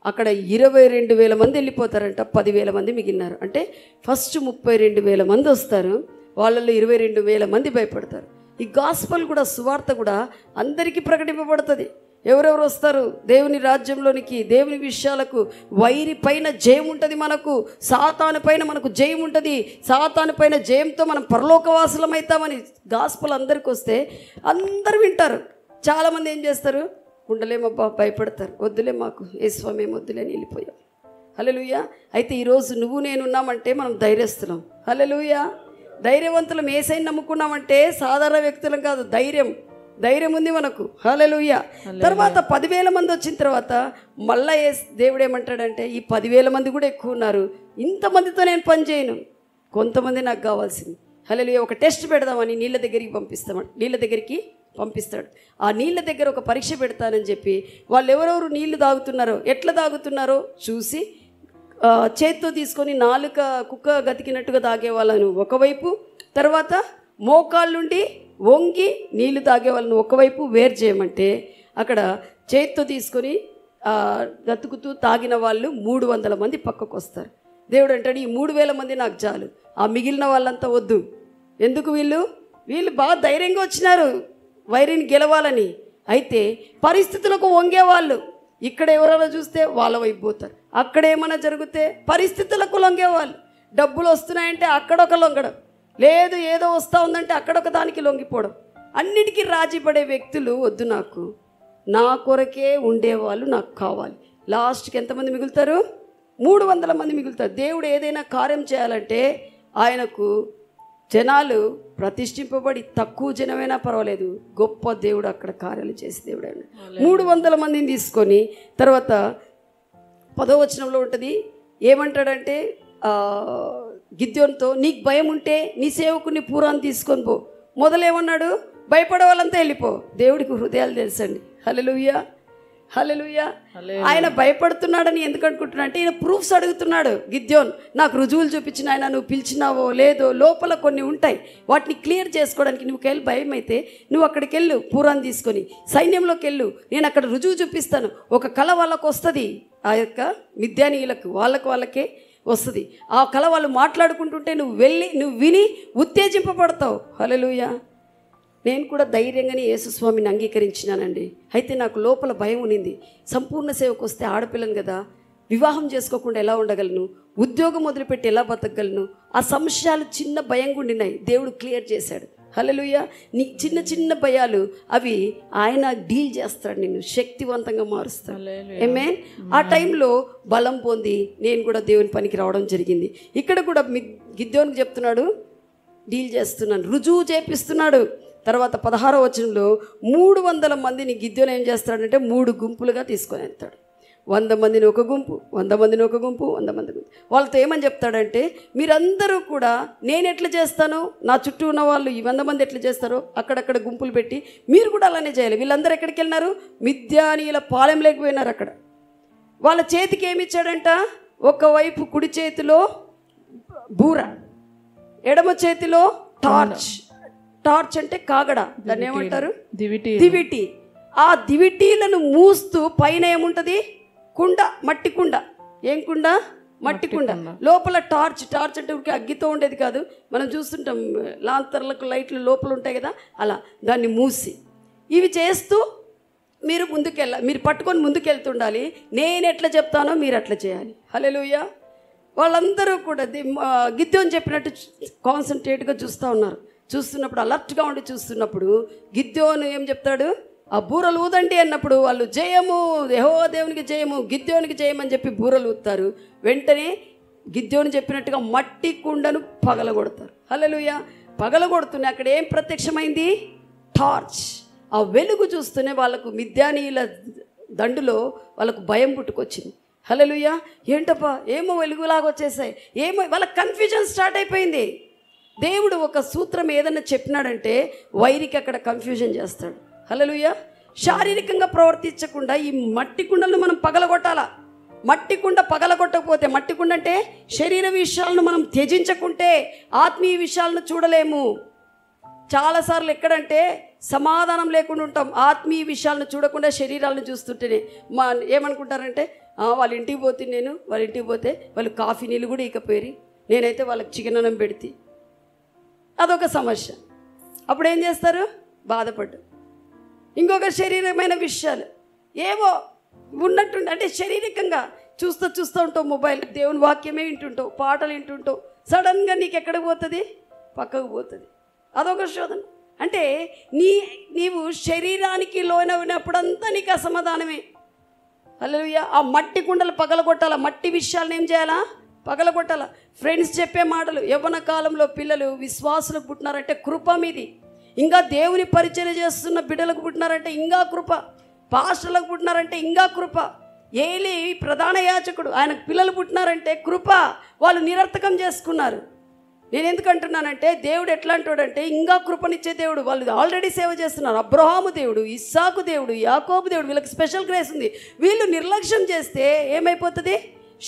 అక్కడ 22,000 మంది వెళ్ళిపోతారంట, 10,000 మంది మిగిలినారు. అంటే ఫస్ట్ 32,000 మంది వస్తారు, వాళ్ళల్లో 22,000 మంది భయపడతారు. ఈ గాస్పల్ కూడా, సువార్త కూడా అందరికీ ప్రకటింపబడుతుంది. ఎవరెవరు వస్తారు దేవుని రాజ్యంలోనికి, దేవుని విషయాలకు. వైరి పైన జయం ఉంటుంది, మనకు సాతాను పైన మనకు జయం ఉంటుంది. సాతాను పైన జయంతో మనం పరలోకవాసులం అవుతామని గాస్పల్ అందరికి వస్తే అందరూ వింటారు. చాలామంది ఏం చేస్తారు, ఉండలేమబ్బా, భయపడతారు, వద్దులే మాకు యేసుస్వామి వద్దులే అని వెళ్ళిపోయాం. హల్లెలూయా. అయితే ఈరోజు నువ్వు నేనున్నామంటే మనం ధైర్యస్తులం. హల్లెలూయా. ధైర్యవంతులం. యేసయ్యని నమ్ముకున్నామంటే సాధారణ వ్యక్తులం కాదు, ధైర్యం ఉంది మనకు. హల్లెలూయా. తర్వాత 10,000 మంది వచ్చిన తర్వాత మళ్ళా దేవుడు ఏమంటాడంటే, ఈ 10,000 మంది కూడా ఎక్కువ ఉన్నారు, ఇంతమందితో నేను పని చేయను, కొంతమంది నాకు కావాల్సింది. హల్లెలూయా. ఒక టెస్ట్ పెడదామని నీళ్ళ దగ్గరికి పంపిస్తాడు. ఆ నీళ్ళ దగ్గర ఒక పరీక్ష పెడతానని చెప్పి వాళ్ళు ఎవరెవరు నీళ్లు తాగుతున్నారో, ఎట్లా తాగుతున్నారో చూసి చేత్తో తీసుకొని నాలుక కుక్క గతికినట్టుగా తాగే వాళ్ళను ఒకవైపు, తర్వాత మోకాళ్ళుండి వంగి నీళ్లు తాగే వాళ్ళను ఒకవైపు వేరు చేయమంటే అక్కడ చేత్తో తీసుకొని గతుకుతూ తాగిన వాళ్ళు 300 మంది పక్కకు వస్తారు. దేవుడు అంటాడు, ఈ 3,000 మంది నాకు చాలు, ఆ మిగిలిన వాళ్ళంతా వద్దు. ఎందుకు? వీళ్ళు బాగా ధైర్యంగా వచ్చినారు వైరిని గెలవాలని. అయితే పరిస్థితులకు వంగేవాళ్ళు ఇక్కడ ఎవరైనా చూస్తే వాళ్ళ వైపు పోతారు, అక్కడేమైనా జరిగితే పరిస్థితులకు లొంగేవాళ్ళు. డబ్బులు వస్తున్నాయంటే అక్కడొక లొంగడం, లేదు ఏదో వస్తూ ఉందంటే అక్కడొక దానికి లొంగిపోవడం, అన్నిటికీ రాజీ పడే వ్యక్తులు వద్దు నాకు. నా కొరకే ఉండేవాళ్ళు నాకు కావాలి. లాస్ట్కి ఎంతమంది మిగులుతారు? 300 మంది మిగులుతారు. దేవుడు ఏదైనా కార్యం చేయాలంటే ఆయనకు జనాలు ప్రతిష్ఠింపబడి తక్కువ జనమైనా పర్వాలేదు, గొప్ప దేవుడు అక్కడ కార్యాలు చేసే దేవుడు ఆయన. 300 మందిని తీసుకొని తర్వాత 10వ వచనంలో ఉంటుంది, ఏమంటాడంటే గిద్యోనుతో, నీకు భయం ఉంటే నీ సేవకుని పూరాన్ని తీసుకొని పో. మొదలేమన్నాడు, భయపడే వాళ్ళంతా వెళ్ళిపో. దేవుడికి హృదయాలు తెలుసండి. హల్లెలూయా. హల్లెలూయా. ఆయన భయపడుతున్నాడని ఎందుకు అనుకుంటున్నా అంటే, ఈయన ప్రూఫ్స్ అడుగుతున్నాడు. గిద్యోన్, నాకు రుజువులు చూపించిన ఆయన, నువ్వు పిలిచినావో లేదో లోపల కొన్ని ఉంటాయి, వాటిని క్లియర్ చేసుకోవడానికి నువ్వు వెళ్ళి భయం అయితే నువ్వు అక్కడికి వెళ్ళు, పూరాన్ని తీసుకొని సైన్యంలోకి వెళ్ళు, నేను అక్కడ రుజువు చూపిస్తాను. ఒక కళ వాళ్ళకు వస్తుంది, ఆ యొక్క మిద్యానీయులకు వాళ్ళకే వస్తుంది. ఆ కళ వాళ్ళు మాట్లాడుకుంటుంటే నువ్వు విని ఉత్తేజింపబడతావు. హల్లెలూయా. నేను కూడా ధైర్యంగానే యేసుస్వామిని అంగీకరించినానండి. అయితే నాకు లోపల భయం ఉన్నింది. సంపూర్ణ సేవకు వస్తే ఆడపిల్లను కదా, వివాహం చేసుకోకుండా ఎలా ఉండగలను, ఉద్యోగం మొదలుపెట్టి ఎలా బతకగలను, ఆ సంశయాలు చిన్న భయంగా ఉండినాయి. దేవుడు క్లియర్ చేశాడు. హల్లెలూయా. నీ చిన్న భయాలు అవి ఆయన డీల్ చేస్తాడు, నిన్ను శక్తివంతంగా మారుస్తాడు. ఆమేన్. ఆ టైంలో బలం పొంది నేను కూడా దేవుని పనికి రావడం జరిగింది. ఇక్కడ కూడా గిద్యోనుకు చెప్తున్నాడు, డీల్ చేస్తున్నాను, రుజువు చేపిస్తున్నాడు. తర్వాత 16వ వచనంలో 300 మందిని గిద్యోను ఏం చేస్తాడంటే 3 గుంపులుగా తీసుకొని వెళ్తాడు. 100 మందిని ఒక గుంపు, 100 మందిని ఒక గుంపు, 100 మంది వాళ్ళతో ఏమని చెప్తాడంటే, మీరందరూ కూడా నేను ఎట్లా చేస్తానో, నా చుట్టూ ఉన్న వాళ్ళు ఈ 100 మంది ఎట్లా చేస్తారో అక్కడక్కడ గుంపులు పెట్టి మీరు కూడా అలానే చేయాలి. వీళ్ళందరూ ఎక్కడికి వెళ్ళినారు? మిద్యానీయుల పాలెం లేకపోయినారు. అక్కడ వాళ్ళ చేతికి ఏమి ఇచ్చాడంట, ఒకవైపు కుడి చేతిలో బూర, ఎడమ చేతిలో టార్చ్ అంటే కాగడ, దాన్ని ఏమంటారు? దివిటి. ఆ దివిటీలను మూస్తూ పైన ఏముంటుంది? కుండ, మట్టి కుండ. ఏం కుండ? మట్టి కుండ. లోపల టార్చ్ అంటే ఊరికి అగ్గితో ఉండేది కాదు, మనం చూస్తుంటాం లాంతర్లకు లైట్లు లోపల ఉంటాయి కదా, అలా దాన్ని మూసి ఇవి చేస్తూ మీరు పట్టుకొని ముందుకెళ్తుండాలి. నేను ఎట్లా చెప్తానో మీరు అట్లా చేయాలి. హల్లెలూయా. వాళ్ళందరూ కూడా గిద్యోను చెప్పినట్టు కాన్సన్ట్రేట్గా చూస్తున్నప్పుడు అలర్ట్గా ఉండి చూస్తున్నప్పుడు గిద్యోను ఏం చెప్తాడు? ఆ బూరలు ఊదండి అన్నప్పుడు వాళ్ళు జయము, యెహోవా దేవునికి జయము, గిద్యోనికి జయం అని చెప్పి బూరలు ఊదుతారు. వెంటనే గిద్యోను చెప్పినట్టుగా మట్టి కుండను పగలగొడతారు. హల్లెలూయా. పగలగొడుతూనే అక్కడ ఏం ప్రత్యక్షమైంది? టార్చ్. ఆ వెలుగు చూస్తూనే వాళ్ళకు మిద్యానీయుల దండులో వాళ్ళకు భయం పుట్టుకొచ్చింది. హల్లెలూయా. ఏంటప్పా ఏమో వెలుగులాగా వచ్చేసాయి, ఏమో వాళ్ళ కన్ఫ్యూజన్ స్టార్ట్ అయిపోయింది. దేవుడు ఒక సూత్రం ఏదన్నా చెప్పినాడంటే వైరికి అక్కడ కన్ఫ్యూజన్ చేస్తాడు. హల్లెలూయా. శారీరకంగా ప్రవర్తించకుండా ఈ మట్టి కుండలను మనం పగలగొట్టాలా. మట్టి కుండ పగలగొట్టకపోతే, మట్టి కుండ అంటే శరీర విషయాలను మనం త్యజించకుంటే ఆత్మీయ విషయాలను చూడలేము. చాలాసార్లు ఎక్కడంటే సమాధానం లేకుండా ఉంటాం. ఆత్మీయ విషయాలను చూడకుండా శరీరాలను చూస్తుంటేనే ఏమనుకుంటారంటే వాళ్ళ ఇంటికి పోతే వాళ్ళ ఇంటికి పోతే వాళ్ళు కాఫీ నీళ్ళు కూడా ఇకపోయి, నేనైతే వాళ్ళకి చికెన్ అన్నం పెడితే అదొక సమస్య. అప్పుడు ఏం చేస్తారు? బాధపడ్డు. ఇంకొక శరీరమైన విషయాలు ఏవో ఉన్నట్టుండి, అంటే శారీరకంగా చూస్తూ ఉంటావు మొబైల్, దేవుని వాక్యమే వింటుంటావు, పాటలు వింటుంటావు. సడన్గా నీకు ఎక్కడికి పోతుంది? పక్కకు పోతుంది. అదొక శోధన. అంటే నీవు శరీరానికి లోనప్పుడంతా నీకు అసమాధానమే. హల్లెలూయా. ఆ మట్టి కుండలు పగలగొట్టాలా, మట్టి విషయాలను ఏం చేయాలా? పగలగొట్టాలా. ఫ్రెండ్స్ చెప్పే మాటలు, యవ్వన కాలంలో పిల్లలు విశ్వాసులకు పుట్టినారంటే కృప మీది. ఇంకా దేవుని పరిచయం చేస్తున్న బిడ్డలకు పుట్టినారంటే ఇంకా కృప. పాస్టర్లకు పుట్టినారంటే ఇంకా కృప. ఏలీ ప్రధాన యాజకుడు, ఆయనకు పిల్లలు పుట్టినారంటే కృప. వాళ్ళు నిరర్థకం చేసుకున్నారు. నేను ఎందుకు అంటున్నానంటే దేవుడు ఎట్లా అంటాడంటే ఇంకా కృపనిచ్చే దేవుడు. వాళ్ళు ఆల్రెడీ సేవ చేస్తున్నారు. అబ్రహాము దేవుడు, ఇస్సాకు దేవుడు, యాకోబు దేవుడు, వీళ్ళకి స్పెషల్ గ్రేస్ ఉంది. వీళ్ళు నిర్లక్ష్యం చేస్తే ఏమైపోతుంది?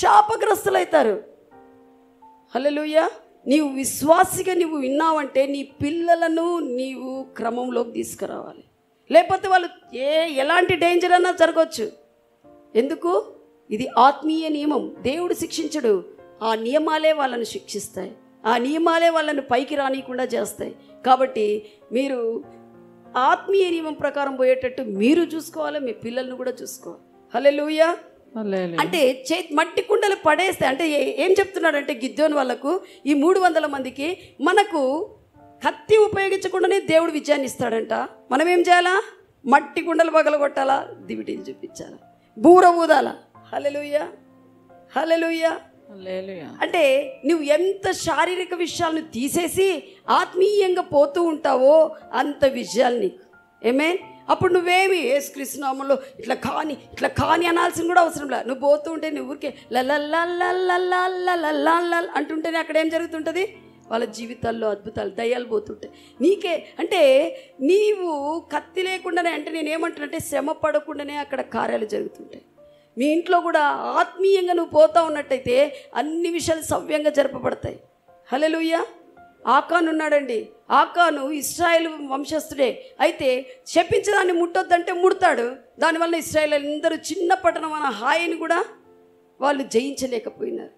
శాపగ్రస్తులవుతారు. హల్లెలూయా. నీవు విశ్వాసిగా నీవు విన్నావంటే నీ పిల్లలను నీవు క్రమంలోకి తీసుకురావాలి. లేకపోతే వాళ్ళు ఎలాంటి డేంజర్ అన్నా జరగవచ్చు. ఎందుకు? ఇది ఆత్మీయ నియమం. దేవుడు శిక్షించడు, ఆ నియమాలే వాళ్ళను శిక్షిస్తాయి. ఆ నియమాలే వాళ్ళను పైకి రానియకుండా చేస్తాయి. కాబట్టి మీరు ఆత్మీయ నియమం ప్రకారం పోయేటట్టు మీరు చూసుకోవాలి, మీ పిల్లలను కూడా చూసుకోవాలి. హల్లెలూయా. అంటే మట్టి కుండలు పడేస్తే అంటే ఏం చెప్తున్నాడంటే గిద్యోను వాళ్ళకు, ఈ 300 మందికి మనకు కత్తి ఉపయోగించకుండానే దేవుడు విజయాన్ని ఇస్తాడంట. మనం ఏం చేయాలా? మట్టి కుండలు పగలగొట్టాలా, దివిటీలు చూపించాలా, బూర ఊదాలా. హల్లెలూయా, హల్లెలూయా. అంటే నువ్వు ఎంత శారీరక విషయాలను తీసేసి ఆత్మీయంగా పోతూ ఉంటావో అంత విజయాలు నీకు. ఏమేన్? అప్పుడు నువ్వేమి యేసుక్రీస్తు నామములో ఇట్లా కాని అనాల్సిన కూడా అవసరం లేదు. నువ్వు పోతూ ఉంటే నువ్వు ఊరికే లల్ అంటుంటేనే అక్కడ ఏం జరుగుతుంటుంది? వాళ్ళ జీవితాల్లో అద్భుతాలు, దయ్యాలు పోతుంటాయి. నీకే అంటే నీవు కత్తి లేకుండానే, అంటే నేనేమంటున్నానంటే శ్రమ పడకుండానే అక్కడ కార్యాలు జరుగుతుంటాయి. మీ ఇంట్లో కూడా ఆత్మీయంగా నువ్వు పోతా ఉన్నట్టయితే అన్ని విషయాలు సవ్యంగా జరపబడతాయి. హల్లెలూయా. ఆకాను ఉన్నాడండి. ఆకాను ఇశ్రాయేలు వంశస్థుడే. అయితే శపించడాన్ని ముట్టొద్దంటే ముడతాడు. దానివల్ల ఇశ్రాయేలు అందరూ చిన్న పట్టణం అన్న హాయిని కూడా వాళ్ళు జయించలేకపోయినారు.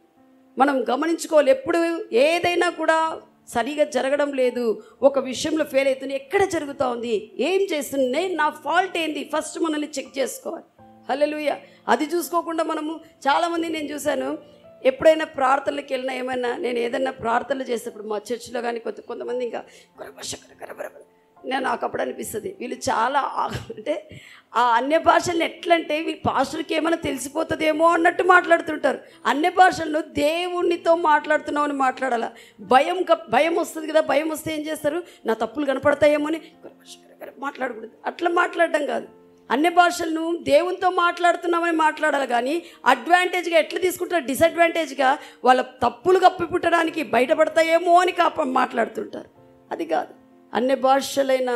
మనం గమనించుకోవాలి, ఎప్పుడు ఏదైనా కూడా సరిగా జరగడం లేదు, ఒక విషయంలో ఫెయిల్ అవుతుంది, ఎక్కడ జరుగుతూ ఉంది, ఏం చేస్తుంది, నా ఫాల్ట్ ఏంది, ఫస్ట్ మనల్ని చెక్ చేసుకోవాలి. హల్లెలూయా. అది చూసుకోకుండా మనము చాలామంది నేను చూశాను, ఎప్పుడైనా ప్రార్థనలకు వెళ్ళినా ఏమైనా నేను ఏదైనా ప్రార్థనలు చేసేటప్పుడు మా చర్చిలో కానీ కొంతమంది ఇంకా నాకు అప్పుడు అనిపిస్తుంది వీళ్ళు చాలా అంటే ఆ అన్య భాషలను ఎట్లంటే వీళ్ళు పాస్టర్కి ఏమైనా తెలిసిపోతుందేమో అన్నట్టు మాట్లాడుతుంటారు. అన్య భాషలను దేవునితో మాట్లాడుతున్నామని మాట్లాడాల. భయం వస్తుంది కదా, భయం వస్తే ఏం చేస్తారు? నా తప్పులు కనపడతాయేమో అని మాట్లాడకూడదు. అట్లా మాట్లాడడం కాదు. అన్ని భాషలను దేవునితో మాట్లాడుతున్నామని మాట్లాడాలి. కానీ అడ్వాంటేజ్గా ఎట్లా తీసుకుంటారు? డిసడ్వాంటేజ్గా వాళ్ళ తప్పులు కప్పిపుట్టడానికి బయటపడతాయేమో అని మాట్లాడుతుంటారు. అది కాదు. అన్ని భాషలైన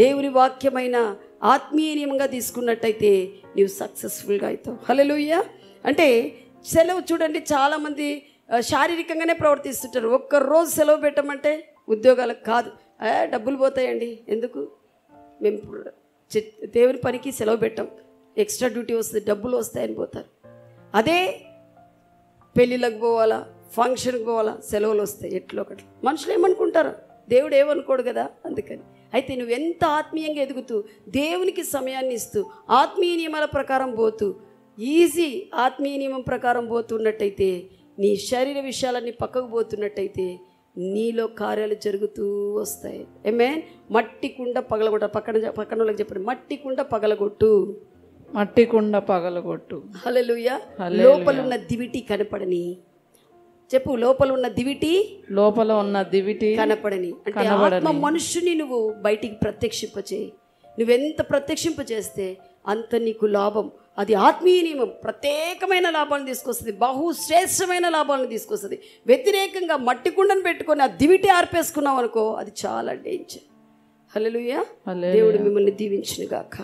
దేవుని వాక్యమైన ఆత్మీయంగా తీసుకున్నట్టయితే నీవు సక్సెస్ఫుల్గా అవుతావు. హల్లెలూయా. అంటే సెలవు చూడండి, చాలామంది శారీరకంగానే ప్రవర్తిస్తుంటారు. ఒక్కరోజు సెలవు పెట్టమంటే ఉద్యోగాలకు కాదు, డబ్బులు పోతాయండి, ఎందుకు మేము దేవుని పనికి సెలవు పెట్టాం, ఎక్స్ట్రా డ్యూటీ వస్తుంది, డబ్బులు వస్తాయని పోతారు. అదే పెళ్ళిళ్ళకి పోవాలా, ఫంక్షన్కి పోవాలా, సెలవులు వస్తాయి ఎట్లో ఒకటి. మనుషులు ఏమనుకుంటారు? దేవుడు ఏమనుకోడు కదా. అందుకని అయితే నువ్వు ఎంత ఆత్మీయంగా ఎదుగుతూ దేవునికి సమయాన్ని ఇస్తూ ఆత్మీయ నియమాల ప్రకారం పోతూ ఈజీ ఆత్మీయ నియమం ప్రకారం పోతున్నట్టయితే, నీ శరీర విషయాలన్నీ పక్కకు పోతున్నట్టయితే నీలో కార్యాలు జరుగుతూ వస్తాయి. ఏమేన్? మట్టి కుండ పగలగొట్ట. పక్కన వాళ్ళకి చెప్పండి, మట్టి కుండ పగలగొట్టు, మట్టి కుండ పగలగొట్టు. హల్లెలూయా. లోపల ఉన్న దివిటి కనపడని చెప్పు. లోపల ఉన్న దివిటి కనపడని. అంటే ఆత్మ మనుషుని నువ్వు బయటికి ప్రత్యక్షింపచేయి. నువ్వెంత ప్రత్యక్షింపచేస్తే అంత నీకు లాభం. అది ఆత్మీయ నియమం ప్రత్యేకమైన లాభాలను తీసుకొస్తుంది, బహుశ్రేష్టమైన లాభాలను తీసుకొస్తుంది. వ్యతిరేకంగా మట్టి కుండను పెట్టుకొని ఆ దివిటి ఆర్పేసుకున్నావు అనుకో, అది చాలా డేంజర్. హల్లెలూయా. దేవుడు మిమ్మల్ని దీవించును గాక.